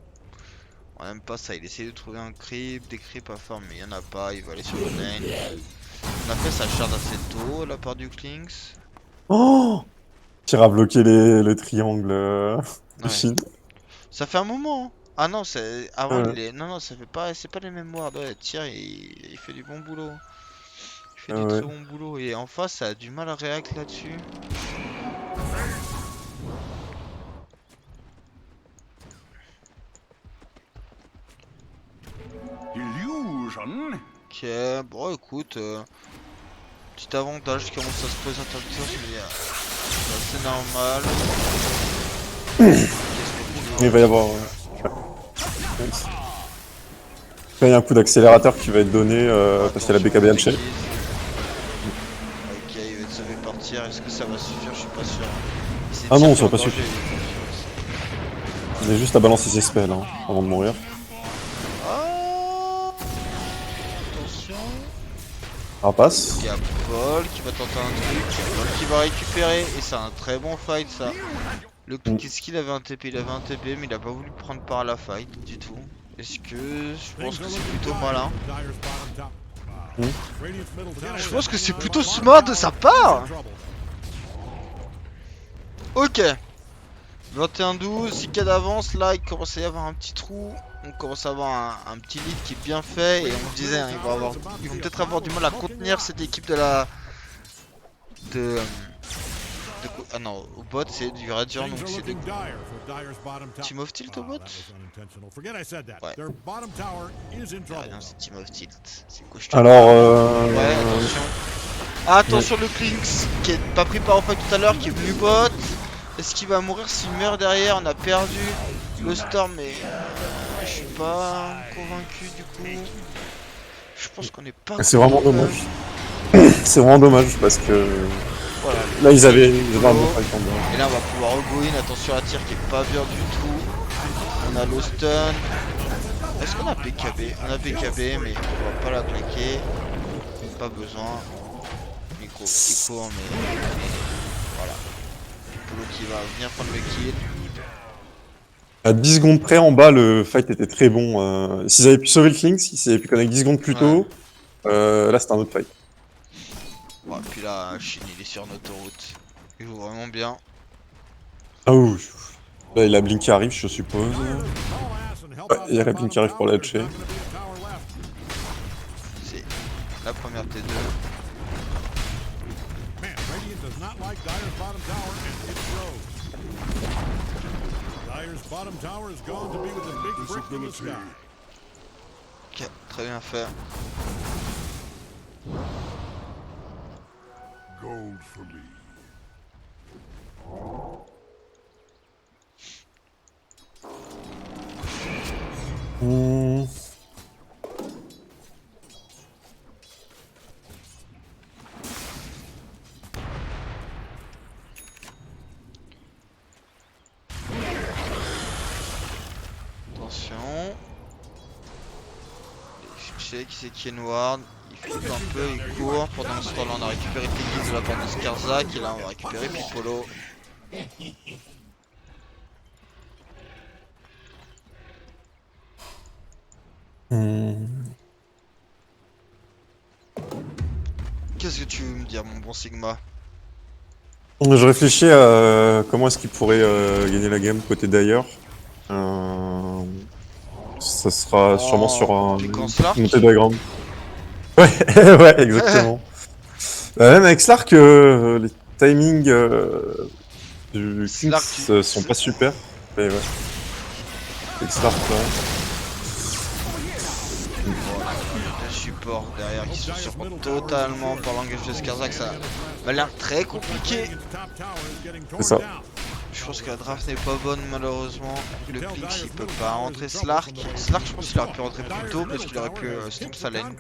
On aime pas ça, il essaie de trouver un creep, des creeps à farm, mais il y en a pas, il va aller sur le lane. On a fait sa shard assez tôt, la part du Klings. Oh, qui a bloqué les triangles de Ouais. Shin. Ça fait un moment, hein. Ah non, c'est avant Ouais, il est. Non, non, ça fait pas. C'est pas les mêmes wards. Ouais, Tyr il fait du bon boulot. Il fait du ouais. très bon boulot. Et en face, ça a du mal à réact là-dessus. Illusion? Ok, bon écoute, petit avantage qui commence à se présenter un petit peu, mais c'est normal. Il va y avoir... Après, il y a un coup d'accélérateur qui va être donné parce qu'il y a la BKB Attention, Haché. Tekis. Ok, il va être sauvé par Tyr. Est-ce que ça va suffire? Je suis pas sûr. C'est Ah Tyr non, qui ça est va en pas danger, suffire. il est confiance. Il est juste à balancer ses spells hein, avant de mourir. Oh, attention. Rapace. Il y a Paul qui va tenter un truc. Paul qui va récupérer. Et c'est un très bon fight ça. Le qu'est-ce qu'il avait un TP? Il avait un TP mais il a pas voulu prendre part à la fight du tout. Est-ce que je pense que c'est plutôt malin? Je pense que c'est plutôt smart de sa part. Ok. 21-12, 6K d'avance, là il commence à y avoir un petit trou. On commence à avoir un petit lead qui est bien fait. Et on disait, hein, ils vont peut-être avoir du mal à contenir cette équipe de la... Ah non, au bot c'est du Radiant, donc c'est de... Team of Tilt au bot? Ouais. Radiant c'est Team of Tilt. C'est gauche. Alors... Ouais, attention. Attention le Klings qui est pas pris par fight tout à l'heure, qui est venu bot. Est-ce qu'il va mourir s'il meurt derrière? On a perdu le Storm, mais je suis pas convaincu du coup. Je pense qu'on est pas. C'est vraiment dommage. C'est vraiment dommage parce que Voilà. là ils avaient un bon fight en bas. Et là on va pouvoir go-in. Attention à Tyr qui est pas bien du tout. On a le stun. Est-ce qu'on a BKB? On a BKB mais on va pas la claquer. Pas besoin. Nico qui court mais voilà. Polo qui va venir prendre le kill. À 10 secondes près en bas, le fight était très bon. S'ils avaient pu sauver le King, s'ils avaient pu connecter 10 secondes plus tôt, là c'était un autre fight. Bon, et puis là, Shin il est sur une autoroute. Il joue vraiment bien. Ah ouh. Là il y a Blink qui arrive, je suppose. Ouais, il y a la Blink qui arrive pour la Haché. C'est la première T2. Man, Radiant does not like Dyer's bottom tower, and it shows. Dyer's bottom tower is gone to be with a big brick in the sky. Ok, très bien fait. Gold for me. Hmm. Attention. Je sais qui c'est qui est noir. Il flippe un peu, il court. Pendant ce temps-là, on a récupéré Tegis de la part de Skarzak. Et là, on va récupérer Pipolo. Qu'est-ce que tu veux me dire, mon bon Sigma? Je réfléchis à comment est-ce qu'il pourrait gagner la game côté d'ailleurs. Ça sera sûrement sur un piquant Slark. montée de ground. Ouais, ouais, exactement. Même avec Slark, les timings du Slark, Kings sont pas super. Mais ouais. Avec Slark, là. Le support derrière qui se surprend totalement par l'engage de Skarzak, ça m'a l'air très compliqué. C'est ça. Je pense que la draft n'est pas bonne malheureusement. Le Plix il peut pas rentrer Slark. Slark je pense qu'il aurait pu rentrer plus tôt parce qu'il aurait pu stomp sa lane.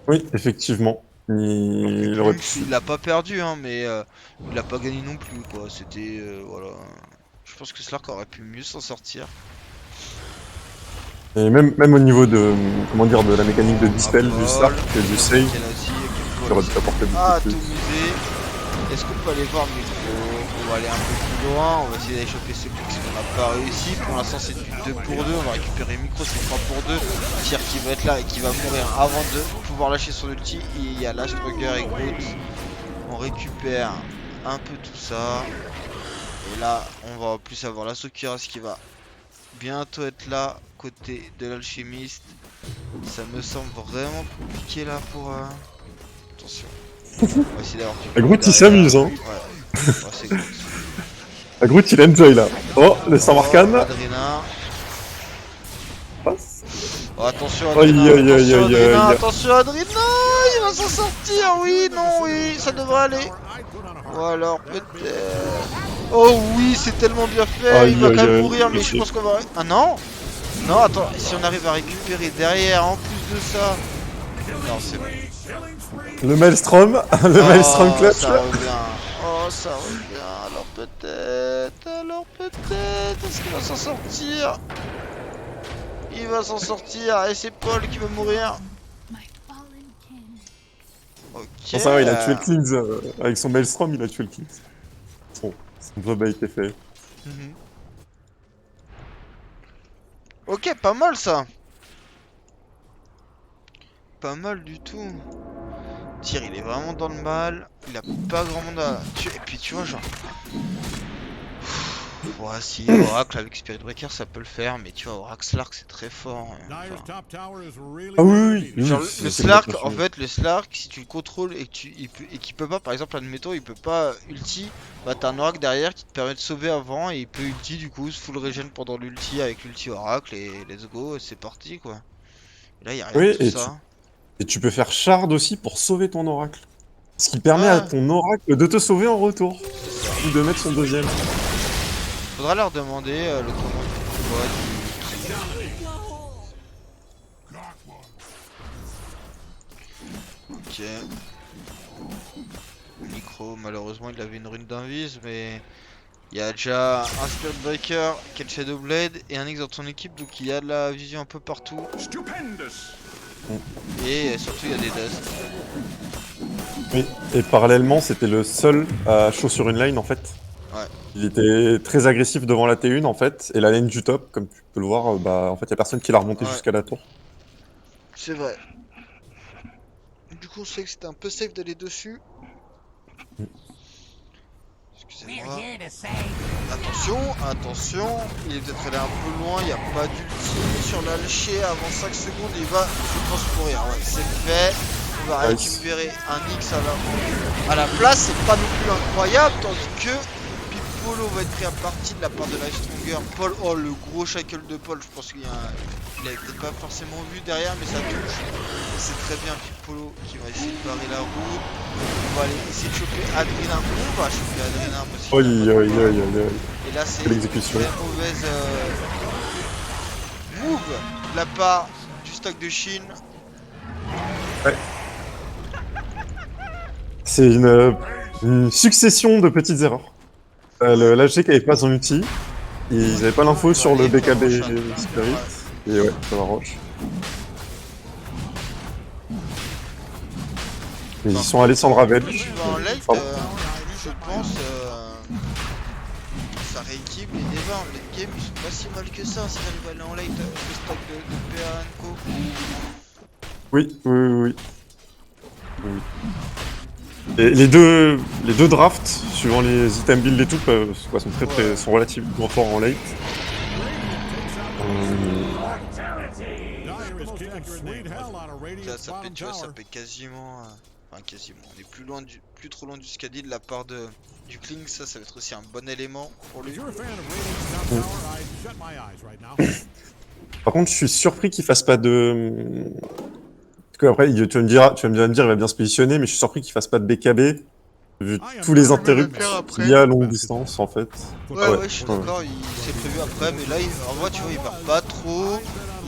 Oui, effectivement. Il aurait pu. Il l'a pas perdu hein, mais il l'a pas gagné non plus quoi. C'était voilà. Je pense que Slark aurait pu mieux s'en sortir. Et même au niveau de, comment dire, de la mécanique de dispel du Paul, Slark et du save, Kenasi, il aurait pu apporter ah, beaucoup tout plus. musée. Est-ce qu'on peut aller voir le micro? On va aller un peu plus loin. On va essayer d'aller choper ce Plix qu'on n'a pas réussi. Pour l'instant, c'est du 2 pour 2. On va récupérer le micro, c'est 3 pour 2. Tyr qui va être là et qui va mourir avant de pouvoir lâcher son ulti. Il y a Lashtrugger et Groot. On récupère un peu tout ça. Et là, on va en plus avoir la Sokiras qui va bientôt être là, côté de l'alchimiste. Ça me semble vraiment compliqué là pour... Attention. On va essayer d'avoir du Groot, il derrière. s'amuse, hein. Ouais, ouais c'est Groot. Groot, il enjoy là. Oh, le Storm Arcane. Adrena. Passe. Oh, attention Aïe, Adrena, aïe, aïe, attention aïe, Adrena, aïe. attention Adrena, il va s'en sortir, oui, non, oui, ça devrait aller. Ou alors peut-être... Oh oui, c'est tellement bien fait, Aïe, il va aïe, quand même aïe, mourir, mais je je sais. pense qu'on va... Ah non. Non, attends, si on arrive à récupérer derrière, en plus de ça... Non, c'est bon. Le Maelstrom, le Maelstrom clutch. Ça revient. Oh, ça revient. Alors peut-être. Est-ce qu'il va s'en sortir? Il va s'en sortir. Et c'est Paul qui va mourir. Ok. Bon, ça va, il a tué le Kings. Avec son Maelstrom, il a tué le Kings. Son job a été fait. Mhm. Ok, pas mal ça. Pas mal du tout. Tyr, il est vraiment dans le mal. Il a pas grand monde à tuer. Et puis tu vois, genre. Ouais, si, Oracle avec Spirit Breaker ça peut le faire, mais tu vois, Oracle Slark c'est très fort. Ah oui, oui. Genre, c'est le c'est Slark, bien en fait. fait, le Slark, si tu le contrôles et qu'il peut pas, par exemple, admettons, il peut pas ulti, bah t'as un Oracle derrière qui te permet de sauver avant et il peut ulti du coup, full regen pendant l'ulti avec l'ulti Oracle et let's go, c'est parti quoi. Et là, y a rien Oui, de tout ça. et tu peux faire Shard aussi pour sauver ton Oracle. Ce qui permet à Ouais, ton Oracle de te sauver en retour. c'est ça. Ou de mettre son deuxième. Faudra leur demander le commande du Ok. Micro, malheureusement, il avait une rune d'invis, mais il y a déjà un Spirit Breaker, qui est le Shadow Blade et un X dans ton équipe, donc il y a de la vision un peu partout. Stupendous. Et surtout, il y a des dust. Oui, et parallèlement, c'était le seul à chaud sur une lane en fait. Ouais. Il était très agressif devant la T1 en fait, et la lane du top, comme tu peux le voir, bah en fait, y a personne qui l'a remonté Ouais. jusqu'à la tour. C'est vrai. Du coup, on sait que c'était un peu safe d'aller dessus. Excusez-moi. Attention, il est peut-être allé un peu loin, il n'y a pas d'ulti sur l'alché avant 5 secondes, il va, je pense, mourir. Ouais, c'est fait. On va Nice. récupérer un X à la place, c'est pas non plus incroyable, tandis que Pippolo va être pris à partie de la part de Lifestronger. Paul, oh le gros shackle de Paul, je pense qu'il avait peut-être pas forcément vu derrière, mais ça touche. Et c'est très bien Pippolo qui va essayer de barrer la route. On va aller essayer de choper Adrena. On va choper Adrena parce qu'il a pas de points. Et là c'est Quelle exécution. très mauvaise move de la part du stock de Chine. C'est une succession de petites erreurs. L'AG qui avait pas son outil, ils avaient pas l'info sur le BKB Spirit, et ouais, ça va roche. Et ils sont allés sans le Ravel. Si tu vas en late, Pardon. je pense ça rééquipe les débats en late game, ils sont pas si mal que ça si t'arrives à aller en late avec le stock de PA Co. Oui. Et les deux drafts, suivant les item build et tout, sont relativement forts en late. Dire is kicking sweet hell out of Radiant's Ça peut, bottom tu vois, ça tower. peut quasiment. Enfin, quasiment. On est plus trop loin du Skadi de la part du Kling. Ça va être aussi un bon élément pour If lui. you're a fan of Radiant's top tower, I'd shut my eyes right now. Par contre, je suis surpris qu'il fasse pas de. Parce que après, tu vas me dire, il va bien se positionner, mais je suis surpris qu'il fasse pas de BKB, vu tous les interrupts qu'il y a à longue distance, en fait. Ouais, Ouais, ouais, je suis ouais. d'accord. C'est prévu après, mais là, en vrai, tu vois, il part pas trop.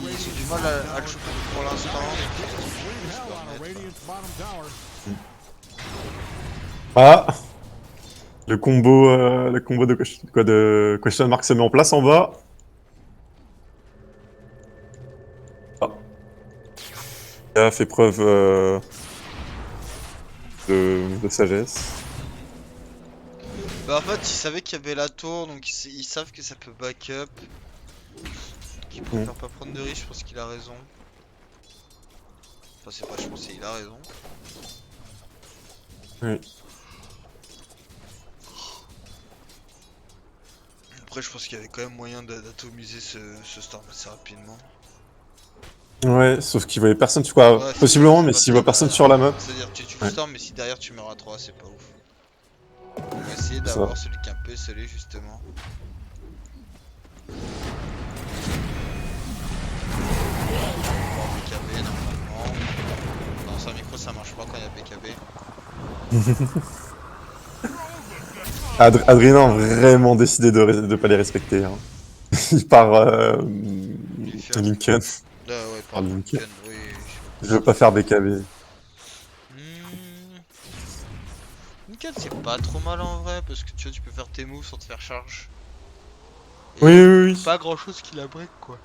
Ils ont du mal à le choper pour l'instant. Sweet hell out of Radiant's bottom tower. Ah, le combo de question mark se met en place en bas. Ah. Il a fait preuve de sagesse. Bah, en fait, ils savaient qu'il y avait la tour, donc ils savent que ça peut backup. Qu'ils préfèrent pas prendre de risque, je pense qu'il a raison. Enfin, c'est pas, je pense, il a raison. Oui. Après, je pense qu'il y avait quand même moyen d'atomiser ce storm assez rapidement. Ouais, sauf qu'il voyait personne, tu vois, Ouais, possiblement, c'est mais pas s'il bien voit personne derrière. sur la map, C'est-à-dire, tu le Ouais. storm, mais si derrière tu meurs à 3, c'est pas ouf. On va essayer Ça. d'avoir celui qui est un peu esselé, justement. BKB normalement. Non, sans micro ça marche pas quand il y a BKB. Adrien a vraiment décidé de pas les respecter. Hein. Il part Lincoln. Lincoln. Ouais, Ah, pardon, Lincoln. Lincoln, oui. Je veux pas faire BKB. Lincoln c'est pas trop mal en vrai parce que tu vois tu peux faire tes moves sans te faire charge. Et Oui, oui, oui. pas grand chose qui la break quoi.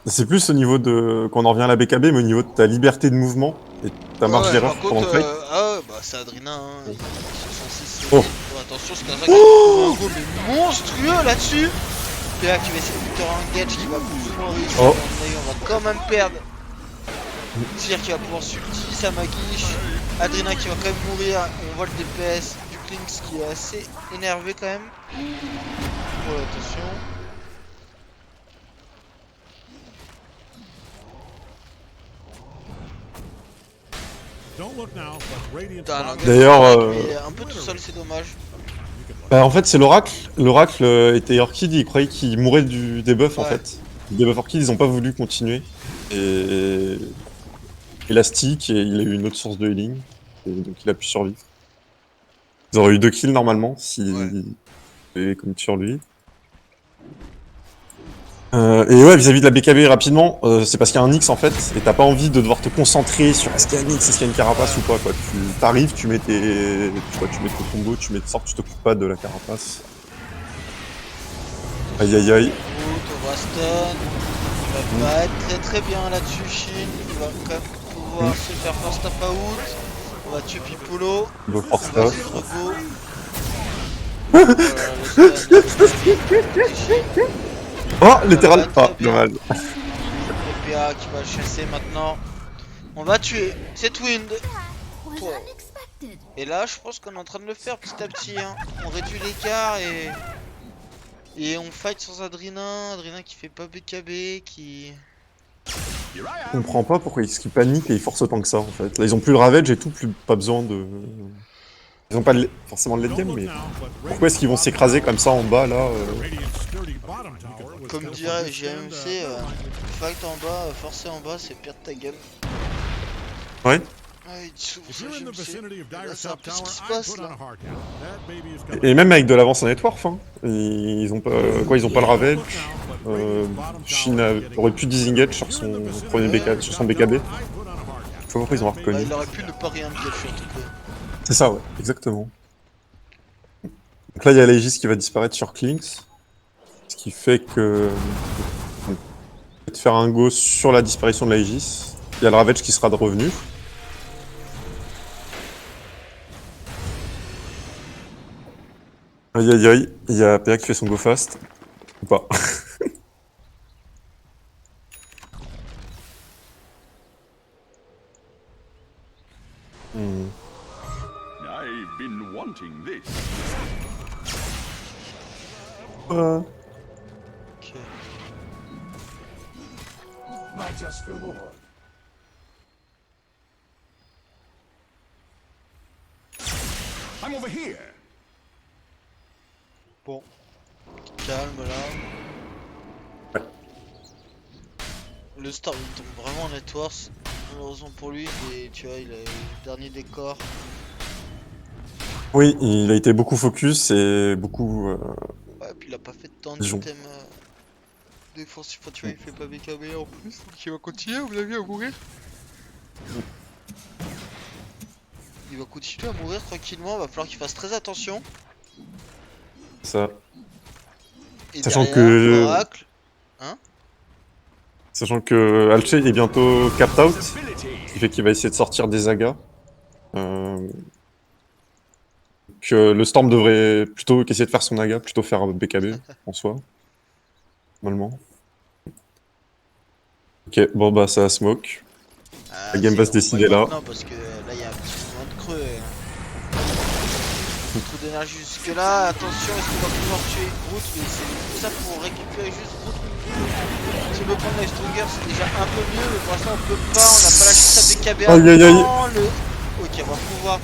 C'est plus au niveau de. Quand on en revient à la BKB, mais au niveau de ta liberté de mouvement et ta marge Ouais, d'erreur par pendant contre, le fight. ah ouais, bah c'est Adrina, hein. Ils sont censés Oh. attention, c'est un qui trouve un go mais monstrueux là-dessus. PA qui va essayer de buter un engage qui va plus ou moins réussir. Oh. On va quand même perdre. Tyr qui va pouvoir subtil sa Magish. Adrina qui va quand même mourir. On voit le DPS du Klinks qui est assez énervé quand même. Oh attention. Don't look now, but Radiant's Putain, bottom D'ailleurs, tower. il est un peu tout seul, c'est dommage. En fait, c'est l'oracle. L'oracle était Orchid, il croyait qu'il mourait du debuff en Ouais. fait. Le debuff Orchid, ils ont pas voulu continuer. Et. Elastic, et il a eu une autre source de healing. Et donc il a pu survivre. Ils auraient eu 2 kills normalement si. Et comme sur lui. Et ouais, vis-à-vis de la BKB rapidement, c'est parce qu'il y a un X en fait, et t'as pas envie de devoir te concentrer sur est-ce qu'il y a un X, est-ce qu'il y a une carapace ou pas quoi. Tu t'arrives, tu mets tes combos, tu mets tes sorts, tu t'occupes pas de la carapace. Aïe aïe aïe. On va stun. Il va pas être très très bien là-dessus, Shin. Il va quand même pouvoir se faire first up out. On va tuer Piccolo. Go for On va stuff. se rego. Voilà, le stun. Oh, littéral. Très Ah, bien. dommage. Le PA qui va le chasser maintenant. On va tuer cette Wind. Was Wow. unexpected. Et là, je pense qu'on est en train de le faire petit à petit. Hein. On réduit l'écart et on fight sans Adrina. Adrina qui fait pas BKB, qui. Je comprends pas pourquoi ils paniquent et ils forcent autant que ça en fait. Là, ils ont plus le Ravage et tout, pas besoin de. Ils ont pas forcément le late Don't game, look mais now, but pourquoi est-ce qu'ils vont Radiant's s'écraser comme ça en bas là Radiant's sturdy bottom tower was Comme kind of dirait withstand, GMC, fight en bas, forcer en bas, c'est perdre ta game. Ouais. Ouais, il dit souvent If ça, you're in the GMC. vicinity of Là, Dire's c'est un top peu ce tower, qui se I'd passe put on là. a hard count. That baby is coming. Et même avec de l'avance en network, hein. Ils ont pas ils ont pas le Ravage. Shin aurait pu disengage sur son premier BKB, sur son BKB. Je sais pas pourquoi ils ont Bah, reconnu. il aurait pu ne pas rien dire surtout quoi. C'est ça, ouais, exactement. Donc là, il y a l'Aegis qui va disparaître sur Klinks. Ce qui fait que. On peut faire un go sur la disparition de l'Aegis. Il y a le Ravage qui sera de revenu. Aïe aïe aïe, il y a PA qui fait son go fast. Ou pas. Hmm. been wanting this. Ok. I'm over here. Bon. Calme là. Le Storm il tombe vraiment en networks. Malheureusement pour lui, mais tu vois, il a eu le dernier décor. Oui, il a été beaucoup focus et beaucoup... Ouais, puis il a pas fait tant Disons. d'items défensifs. Enfin, tu vois, il fait pas BKB en plus. Donc il va continuer, à mon avis, à mourir. Il va continuer à mourir tranquillement. Va falloir qu'il fasse très attention. Ça. Et Sachant derrière, que- Oracle. Sachant que Alche est bientôt capped out, ce qui fait qu'il va essayer de sortir des Agas. Que le Storm devrait plutôt qu'essayer de faire son Aga, plutôt faire BKB en soi. Normalement. Ok, bon bah ça smoke. La game va se décider là. Non, parce que là, il y a un petit moment de creux. Trop d'énergie jusque là. Attention, est-ce qu'on va pouvoir tuer Groot? Mais c'est tout ça pour récupérer juste Groot. Si on veut prendre la Stronger, c'est déjà un peu mieux. Mais pour l'instant, on peut pas. On n'a pas lâché sa BKB Aïe, aïe, aïe. avant le. Ok, on va pouvoir,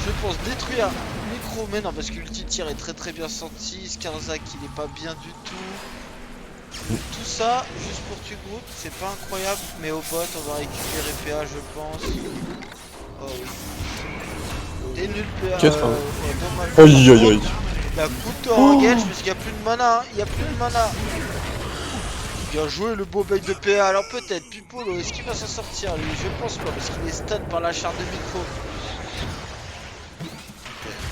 je pense, détruire Micro. Mais non, parce que l'ulti tir est très bien senti. Skarzak, il est pas bien du tout. Tout ça, juste pour tuer Groot, c'est pas incroyable. Mais au bot, on va récupérer PA, je pense. Oh oui. T'es nul PA. Qu'est-ce que- dommage. Aïe aïe aïe. La goutte en engage parce qu'il n'y a plus de mana, il n'y a plus de mana. Bien joué le beau bait de PA, alors peut-être Pipolo, est-ce qu'il va s'en sortir lui? Je pense pas parce qu'il est stun par la charte de Micro.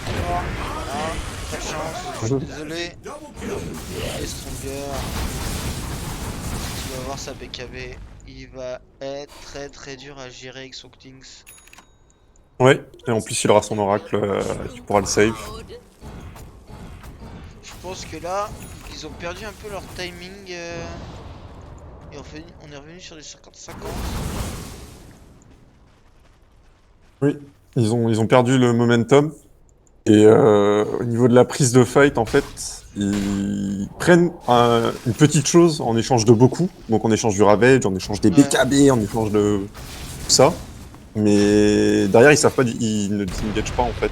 Voilà, pas de chance, je suis désolé. Et Stronger, il va avoir sa BKB, il va être très dur à gérer avec son Klings. Ouais, et en plus il aura son oracle qui pourra le save. Je pense que là, ils ont perdu un peu leur timing et on est revenu sur les 50-50. Oui, ils ont perdu le momentum. Et au niveau de la prise de fight, en fait, ils prennent une petite chose en échange de beaucoup. Donc en échange du Ravage, en échange des Ouais. BKB, en échange de tout ça. Mais derrière, ils savent pas, ils ne disengagent pas en fait.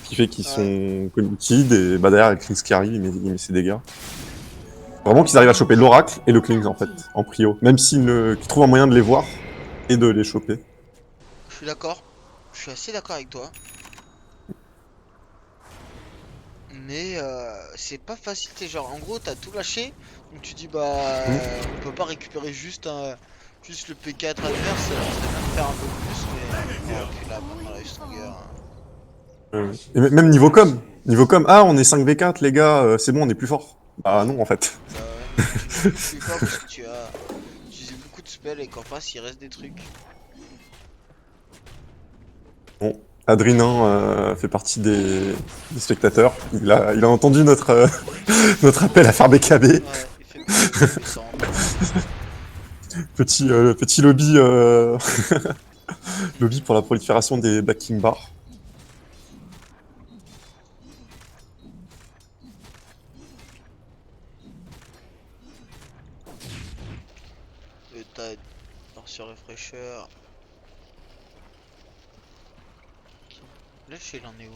Ce qui fait qu'ils sont committed et bah derrière, avec Klings qui arrive, il met ses dégâts. Vraiment qu'ils arrivent à choper l'Oracle et le Klings en fait, en prio. Même qu'ils trouvent un moyen de les voir et de les choper. Je suis d'accord, je suis assez d'accord avec toi. Mais c'est pas facile, t'es genre en gros t'as tout lâché, donc tu dis bah on peut pas récupérer juste le P4 adverse, ça serait bien de faire un peu plus, mais puis là maintenant la Stronger. Et même niveau com, ah on est 5v4 les gars, c'est bon on est plus fort. Bah non en fait. Bah ouais, mais tu fais pas parce que tu as utilisé beaucoup de spells et qu'en face il reste des trucs. Bon, Adrien fait partie des spectateurs, il a entendu notre, notre appel à faire BKB. Ouais, il fait puissant. Petit lobby, lobby pour la prolifération des backing bars. Le tide, sur Refresher. Là, il en est où?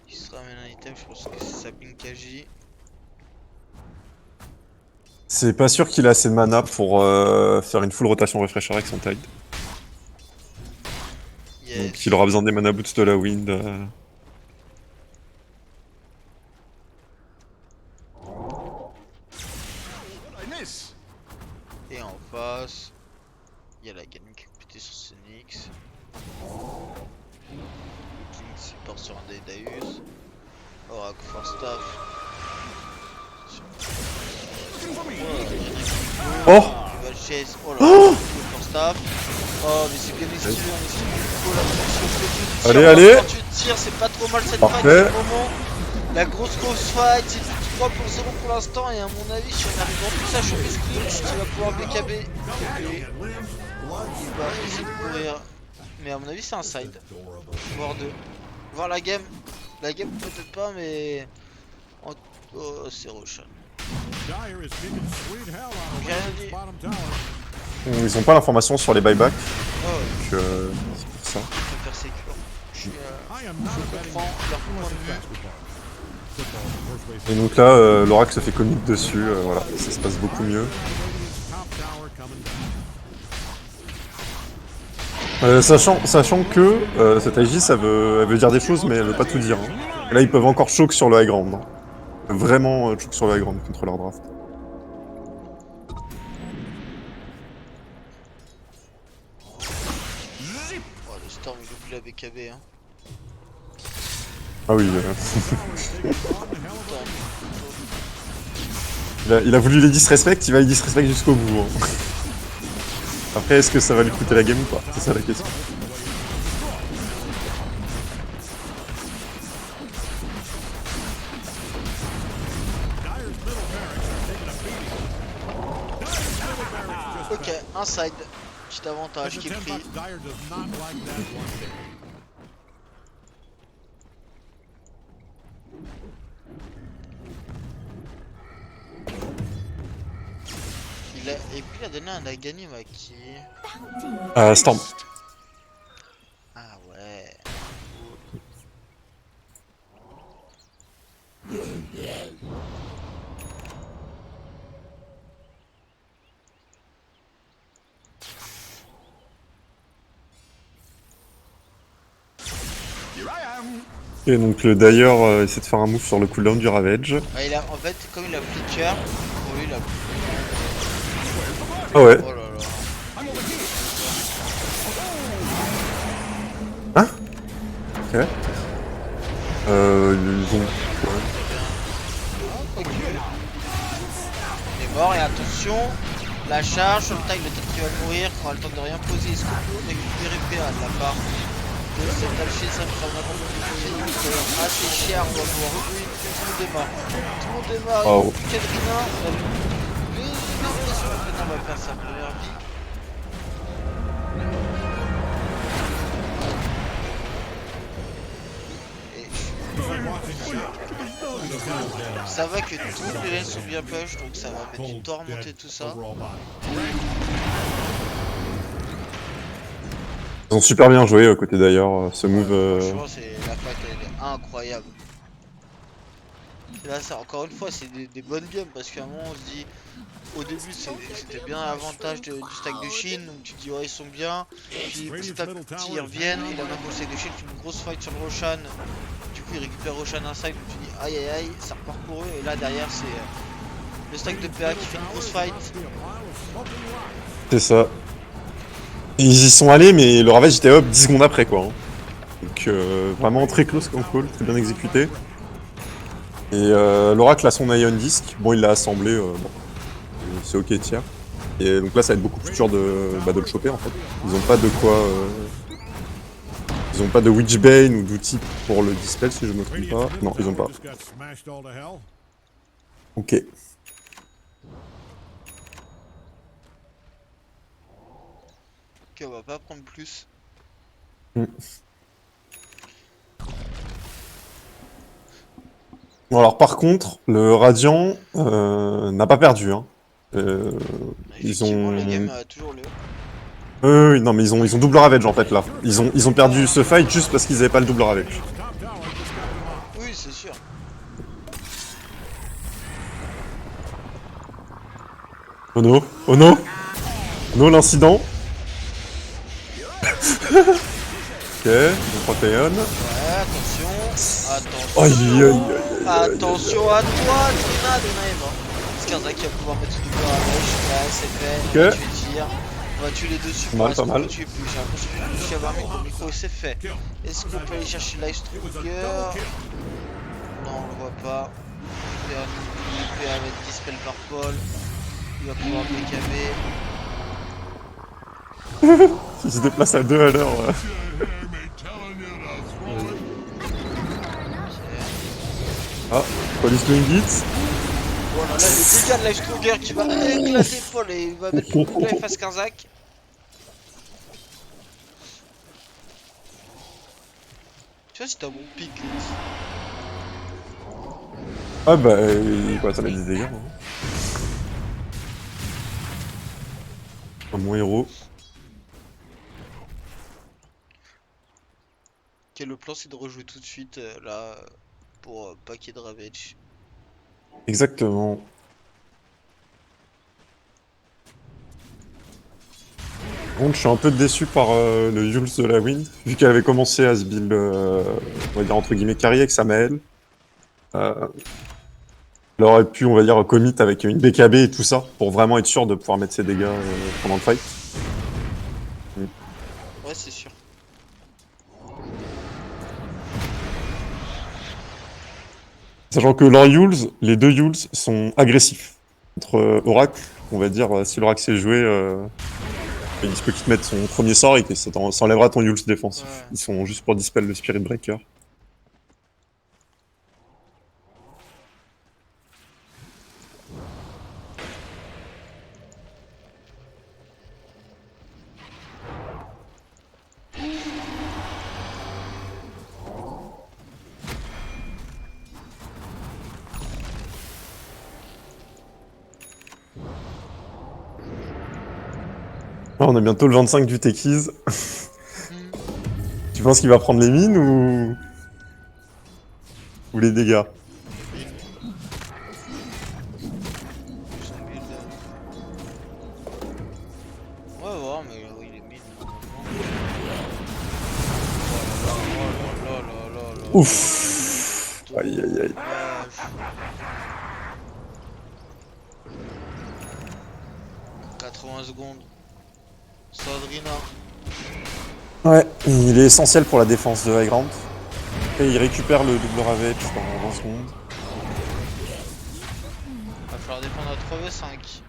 Il se ramène un item, je pense que c'est sa Binkaji. C'est pas sûr qu'il a assez de mana pour faire une full rotation refresher avec son tide. Yes. Donc il aura besoin des mana boots de la wind. I miss. Et en face, il y a la gaming qui est pété sur Cenix. Klings il part sur un Daedalus. Oracle for Staff. Oh Il va le chase. Oh là là, for Staff. Oh mais c'est bien esquivé, on esquive beaucoup là. Allez, allez. Quand tu tires, c'est pas trop mal cette Parfait. fight à ce moment. La grosse fight, c'est du 3 pour 0 pour l'instant. Et à mon avis, si on arrive en plus à choper ce glitch, tu vas pouvoir BKB. Et il va essayer de courir. mais à mon avis c'est un side. Voire 2. Voir la game. La game peut-être pas, mais... Oh, c'est Roshan. Dyer is kicking sweet hell out of J'ai rien Radiant's dit. bottom tower. Ils ont pas l'information sur les buybacks, Oh, ouais, donc c'est pour ça. je préfère sécure. I am not a betting comprends leur point unless de it's vue. basketball. Football is the worst way Et donc là, l'Oracle se fait commit dessus, voilà, ça se passe beaucoup mieux. Radiant's top tower coming down. Sachant que cette AJ, elle veut dire des choses, mais elle veut pas tout dire. Hein. Et là, ils peuvent encore choke sur le high ground. Hein. Vraiment choke sur le high ground contre leur draft. Oh, le Storm il oublie la BKB. Hein. Ah oui, Storm. il a voulu les disrespect, il va les disrespect jusqu'au bout. Hein. Après, est-ce que ça va lui coûter la game ou pas? C'est ça la question. Ok, inside. Petit avantage As a qui est 10 pris. bucks, Dyer does not like that one bit. Et puis il a donné un Naganim à qui? Storm. Ah ouais. Here I am. Et donc le Dyer essaie de faire un move sur le cooldown du Ravage. Ouais, en fait, comme il a Flicker, pour lui il a... Ah ouais. Oh là là. I'm over here. Hein? Ok. Ils ont... ouais. Ok. Il est mort et attention, la charge sur le tag, le tag qui va mourir, quand elle le temps de rien poser, est-ce qu'on peut récupérer PA de la part de cette alchée, ça me fera vraiment assez cher, on va pouvoir revenir, tout le monde démarre. Tout le monde démarre, Wow. Kadrina, on a une impression que Kadrina va faire sa première vie. Ça va que toutes les lanes sont bien push, donc ça va mettre du temps à remonter tout ça. Ils ont super bien joué côté d'ailleurs, ce move. Franchement, la fac elle est incroyable. Et là, ça, encore une fois, c'est des bonnes games parce qu'à un moment on se dit, au début c'était bien l'avantage du stack de Chine, donc tu te dis ouais ils sont bien, puis petit à petit ils reviennent, et là maintenant le stack de Chine fait une grosse fight sur le Roshan, du coup ils récupèrent Roshan inside, donc tu dis aïe aïe aïe, ça repart pour eux, et là derrière c'est le stack de PA qui fait une grosse fight. C'est ça. Ils y sont allés, mais le Ravage était up 10 secondes après quoi. Hein. Donc vraiment très close comme call, très bien exécuté. Et l'Oracle a son Ion Disc, bon il l'a assemblé, bon, c'est ok tiers. Et donc là ça va être beaucoup plus dur de le choper en fait. Ils ont pas de quoi... Ils ont pas de Witchbane ou d'outils pour le dispel si je me trompe pas. Non, ils ont pas. Ok. Ok, on va pas prendre plus. Bon alors par contre, le Radiant n'a pas perdu. Hein. Ils ont... La game a toujours lieu. Oui, non mais ils ont double Ravage en fait là. Ils ont perdu ce fight juste parce qu'ils avaient pas le double Ravage. Oui, c'est sûr. Oh no, oh no, oh no l'incident. Ok, on prend Théon. Ouais, attention. Attention. Aïe aïe aïe. Attention à toi, Trina de Naïm. Skazak qui va pouvoir mettre ce double Ravage. Ouais, c'est fait. On va tuer Tyr. On va tuer les deux supports. Est-ce qu'on peut tuer plus? J'ai l'impression que je vais avoir mis le micro, c'est fait. Est-ce qu'on peut aller chercher Lightstruger? Non, on le voit pas. PA va être dispel par Paul. Il va pouvoir BKB. Il se déplace à 2 à l'heure. Ah, Police Doing It. Voilà, là, le dégât de Lightstruger qui va éclater Paul et il va mettre le coup de life à Skazak. Après, si t'as bon pic, Ah bah, quoi, t'en as des dégâts. Hein. Un bon héros. le plan c'est de rejouer tout de suite là pour pas qu'il y ait de Ravage. Exactement. Bon, je suis un peu déçu par le Yules de la Wind, vu qu'elle avait commencé à se build, on va dire entre guillemets, carry avec Samael. Elle aurait pu, on va dire, commit avec une BKB et tout ça, pour vraiment être sûr de pouvoir mettre ses dégâts pendant le fight. Ouais, c'est sûr. Sachant que leurs Yules, les deux Yules, sont agressifs. Contre Oracle, on va dire, si l'Oracle s'est joué, il se peut qu'il te mette son premier sort et que ça enlèvera ton Yules défensif. Ouais. Ils sont juste pour dispel le Spirit Breaker. Ah, on a bientôt le 25 du Techies. Tu penses qu'il va prendre les mines ou les dégâts? Son build, on va voir, mais oui, il est mid normalement. Oh là là là là là là. Ouf. Aïe aïe aïe. Dommage. 80 secondes. Sandrina. Ouais, il est essentiel pour la défense de High Ground. Et il récupère le double Ravage dans 20 secondes. Va falloir défendre à 3v5.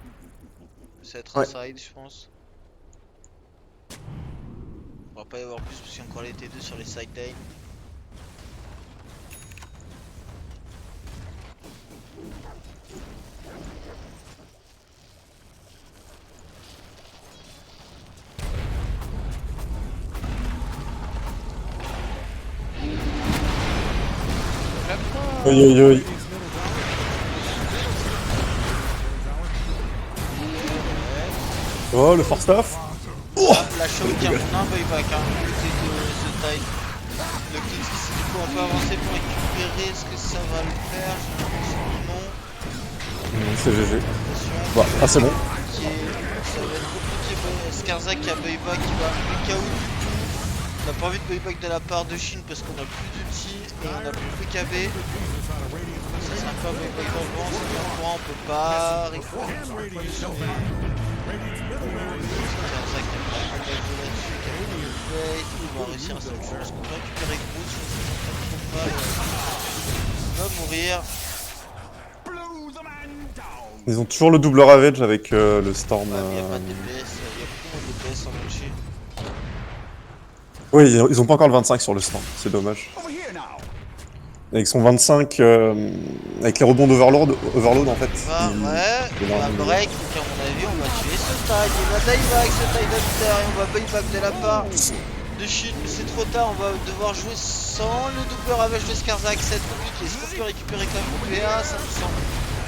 Ça va être Ouais. inside, je pense. On va pas y avoir plus parce qu'il y a encore les T2 sur les side lane. Aïe aïe aïe. Oh, le force staff. La show qui a mon un buyback, hein, côté de ce tide. Le kill, si du coup on peut avancer pour récupérer, est-ce que ça va le faire? J'ai l'impression que non. C'est GG. Attention. Bah, ah, c'est bon. Ça va être compliqué. Skarzak qui a buyback, qui va plus KO du tout. On n'a pas envie de buyback de la part de Shin parce qu'on a plus d'ulti et on a plus de KB. Ça c'est un peu un buyback dans le vent, c'est bien point, on peut pas récupérer. Skarzak qui a pas de buyback là-dessus, qui a pas de bait, il va réussir à s'en parce qu'on peut récupérer Groot, si on s'en trop mal. Il va mourir. Blew the man down. Ils ont toujours le double Ravage avec le Storm. Ouais, mais il n'y a pas de DPS, il y a beaucoup moins de DPS en Banshee. Oui, ils ont pas encore le 25 sur le Storm, c'est dommage. Over here now. Avec son 25, avec les rebonds d'Overload en fait. Ouais, il on va a un- break, donc à mon avis on va tuer ce tide, il va dieback ce tide hunter et on va buyback de la part de Shin, mais c'est trop tard, on va devoir jouer sans le double ravage de Skarzak, ça va être compliqué. Est-ce qu'on peut récupérer quand même PA? Ça me semble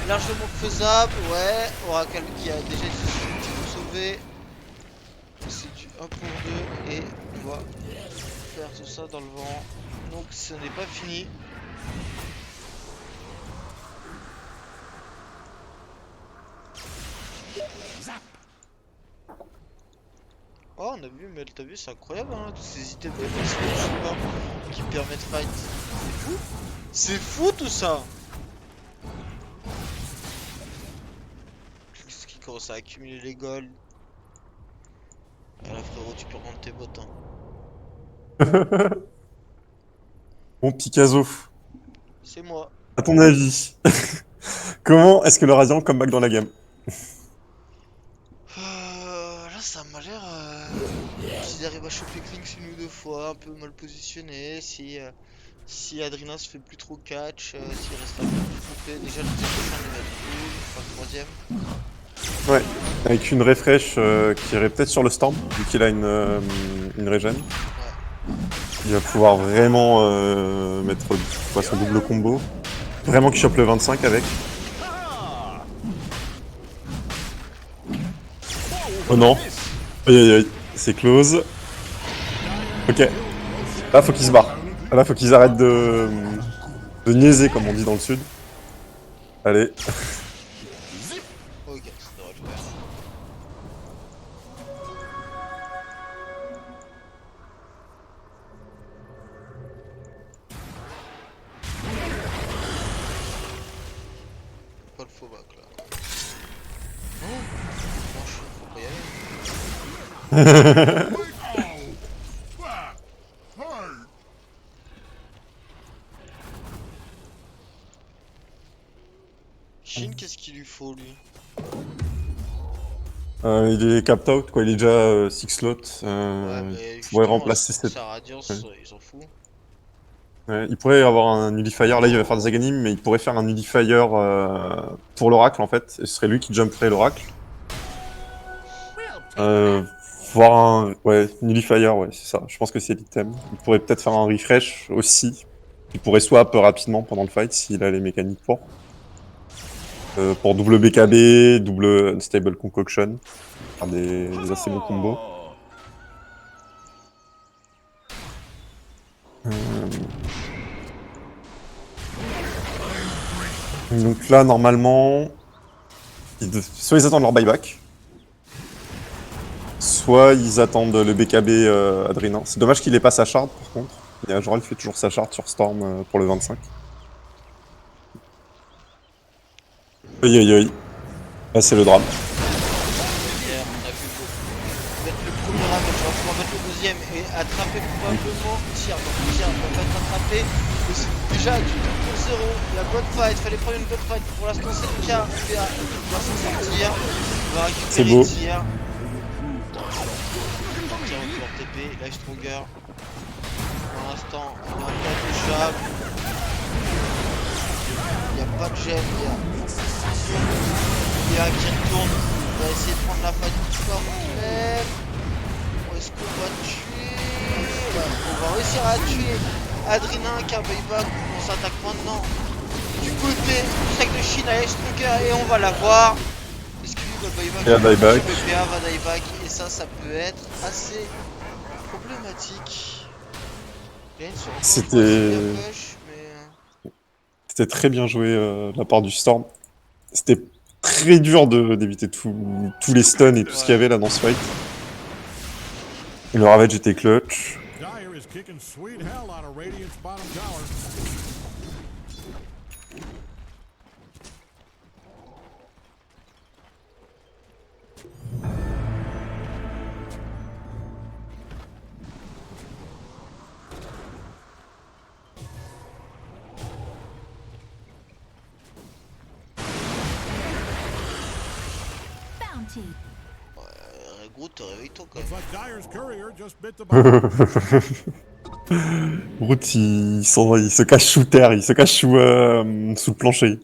largement faisable, ouais. Oracle qui a déjà été sauvé. C'est du 1 pour 2 et on doit faire tout ça dans le vent. Donc ce n'est pas fini. Oh, on a vu, mais t'as vu, c'est incroyable, hein, tous ces items de support qui permettent fight. C'est fou! C'est fou tout ça! Qu'est-ce qui commence à accumuler les golds? Ah là, frérot, tu peux rendre tes bottes, hein. Bon, Picasso, C'est moi. à ton avis, comment est-ce que le Radiant comeback dans la game? Là, ça m'a l'air. S'il arrive à choper Klinks une ou deux fois, un peu mal positionné, si Adrina se fait plus trop catch, s'il reste un peu plus coupé, déjà le deuxième prochain il va être cool, enfin le troisième. Ouais, avec une refresh qui irait peut-être sur le Storm, vu qu'il a une régène. Ouais. Il va pouvoir vraiment mettre son double combo. Vraiment qu'il chope le 25 avec. Oh non. Aïe aïe aïe. C'est close. Ok. Là, faut qu'ils se barrent. Là, faut qu'ils arrêtent de niaiser, comme on dit dans le sud. Allez. Ok, ça devrait le faire. Pas le faux bac là. Oh, franchement, faut pas y aller. Shin, qu'est-ce qu'il lui faut lui? Il est capped out, quoi. Il est déjà 6 slots. Ouais, mais Il pourrait justement, remplacer cette. sa radiance, Ouais. ils s'en foutent. Ouais, il pourrait avoir un nullifier. Là, il va faire des Aghanim, mais il pourrait faire un nullifier pour l'oracle en fait. Et ce serait lui qui jumperait l'oracle. Voir un. Ouais, nullifier, ouais, c'est ça. Je pense que c'est l'item. Il pourrait peut-être faire un refresh aussi. Il pourrait swap rapidement pendant le fight s'il a les mécaniques pour double BKB, double Unstable Concoction. Faire des assez bons combos. Donc là, normalement, soit ils attendent leur buyback, soit ils attendent le BKB Adrien. C'est dommage qu'il ait pas sa shard, par contre. Genre, il fait toujours sa shard sur Storm pour le 25. Aïe aïe aïe. Là, c'est le drame. Hier, on a vu mettre le premier round, on va pouvoir mettre le deuxième et attraper probablement Tyr. Donc Tyr va pas être attrapé. Mais c'est déjà du 2 pour 0. La bonne fight, fallait prendre une bonne fight. Pour l'instant, c'est le cas. PA va s'en sortir. Il va C'est récupérer beau. Tyr. Tyr va pouvoir TP. Life Stronger. Pour l'instant, il n'y a pas de jab. Il n'y a pas de gemme. Il y a un qui retourne. On va essayer de prendre la fight quand même. Est-ce qu'on va tuer? Ouais, on va réussir à tuer Adrien qui a un buyback. On s'attaque maintenant du côté du sac de Shin à Stronger et on va l'avoir. Est-ce que lui va buyback? Et un buyback. PPA va buyback et ça peut être assez problématique. C'était très bien joué de la part du Storm. C'était très dur d'éviter tous les stuns et tout ce qu'il y avait là dans ce fight. Et le Ravage était clutch. Dire is kicking sweet hell out of Radiant's bottom tower. Bounty. Groot, réveille-toi quand Looks même. like Dire's courier just bit the bottom. Root, il se cache sous terre, il se cache sous le plancher.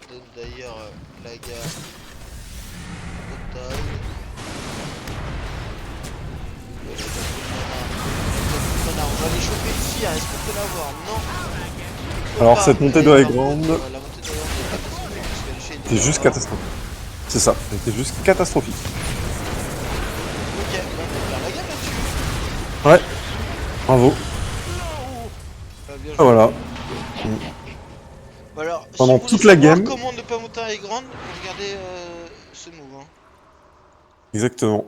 Donne d'ailleurs la gare total. On va les choper ici, hein. Est-ce qu'on peut l'avoir? Non. Alors, cette montée de high ground, La montée de high ground est catastrophique parce que le shade c'était juste catastrophique. C'est ça, c'était juste catastrophique. Ok, on va faire la gamme là-dessus. Ouais, bravo. Ah, bien joué. Ah, voilà. Bah alors, Pendant si vous toute voulez la savoir game. comment ne pas monter un high ground, regardez ce move. Hein. Exactement.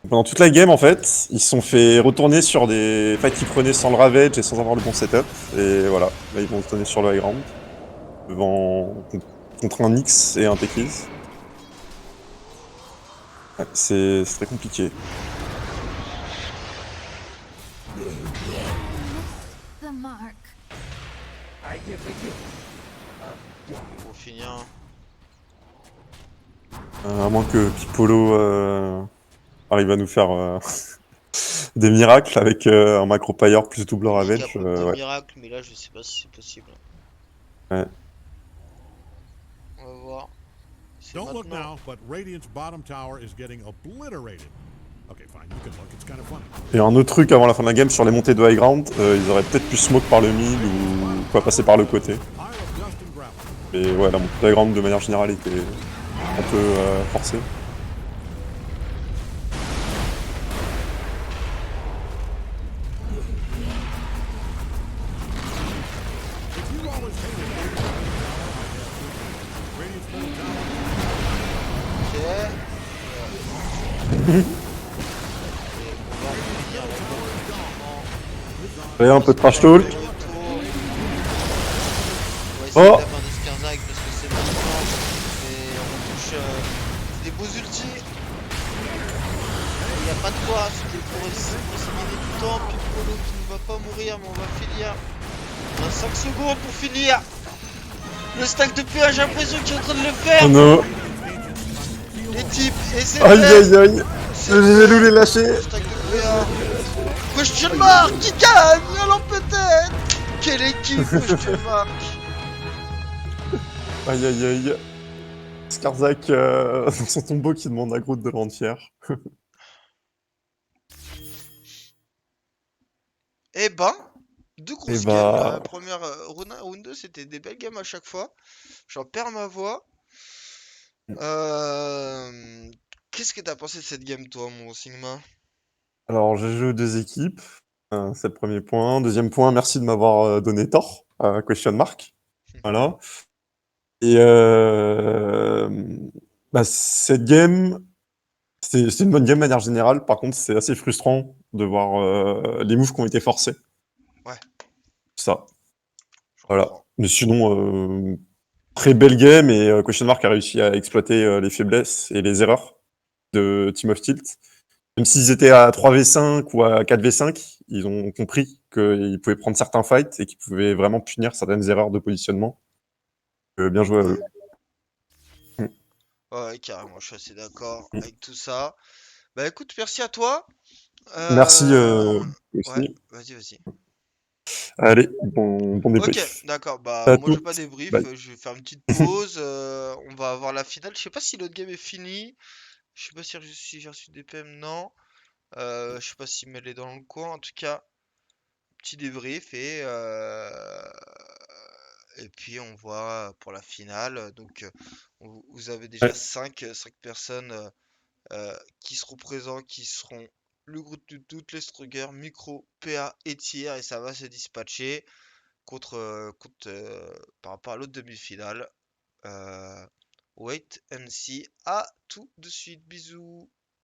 Pendant toute la game, en fait, ils se sont fait retourner sur des fights qu'ils prenaient sans le Ravage et sans avoir le bon setup. Et voilà, là ils vont retourner sur le high ground. Contre un Nyx et un Techies. Ouais, c'est très compliqué. The mark. Pour finir. À moins que Piccolo arrive à nous faire des miracles avec un Macro Pyre plus double Il est Ravage. capable de Ouais. miracles, mais là, je sais pas si c'est possible. Ouais. On va voir. C'est Don't look maintenant. now, but Radiant's bottom tower is getting obliterated. Okay, fine, you can look. It's kind of funny. Et un autre truc avant la fin de la game, sur les montées de high ground, ils auraient peut-être pu smoke par le mid ou quoi passer par le côté. Isle of Dust and Gravel. Mais ouais, la montée de high ground de manière générale était un peu forcée. If you always hated Radiant's middle tower, Ok. On va revenir là Allez, un peu de trash talk. On va essayer Oh. de la fin de Skirzack parce que c'est maintenant. Et on touche des beaux ultis. Il n'y a pas de quoi, c'était pour essayer du temps. Piccolo qui ne va pas mourir, mais on va finir. On a 5 secondes pour finir. Le stack de PA, j'ai l'impression qu'il est en train de le faire. Oh non. Les types, et c'est Aïe fait. aïe aïe. C'est Le fait. Gévelou l'est lâché. Le stack de PA. Question mark qui gagne. Alors peut-être. Quelle équipe question mark. Aïe aïe aïe. Skarzak dans son tombeau qui demande à Groot de le rendre fier. Eh ben, deux Et grosses games. La bah. première round 1, round 2, c'était des belles games à chaque fois. J'en perds ma voix. Euh... Qu'est-ce que t'as pensé de cette game, toi, mon Sigma? Alors, j'ai joué aux deux équipes. C'est le premier point. Deuxième point, merci de m'avoir donné tort. Question mark. Voilà. Et bah, cette game, c'est une bonne game de manière générale. Par contre, c'est assez frustrant de voir les moves qui ont été forcés. Ouais. Ça. Je Voilà. comprends. Mais sinon, très belle game et Question Mark a réussi à exploiter les faiblesses et les erreurs de Team of Tilt. Même s'ils étaient à 3v5 ou à 4v5, ils ont compris qu'ils pouvaient prendre certains fights et qu'ils pouvaient vraiment punir certaines erreurs de positionnement. Bien joué à Ouais. eux. Mm. Ouais, carrément, je suis assez d'accord Mm. avec tout ça. Bah écoute, merci à toi. Merci Ouais, aussi. vas-y. Allez, bon Ok, débrief. d'accord. Bah À moi je vais pas toutes. débrief, Bye. je vais faire une petite pause. On va avoir la finale. Je sais pas si l'autre game est fini. Je sais pas si j'ai reçu des PM, non. Je sais pas si Mel est dans le coin. En tout cas, petit débrief et puis on voit pour la finale. Donc vous avez déjà Ouais. 5 personnes qui seront présents, qui seront le groupe de toutes les Struger, Micro, PA et Tier, et ça va se dispatcher par rapport à l'autre demi-finale. Wait and see. À tout de suite, bisous.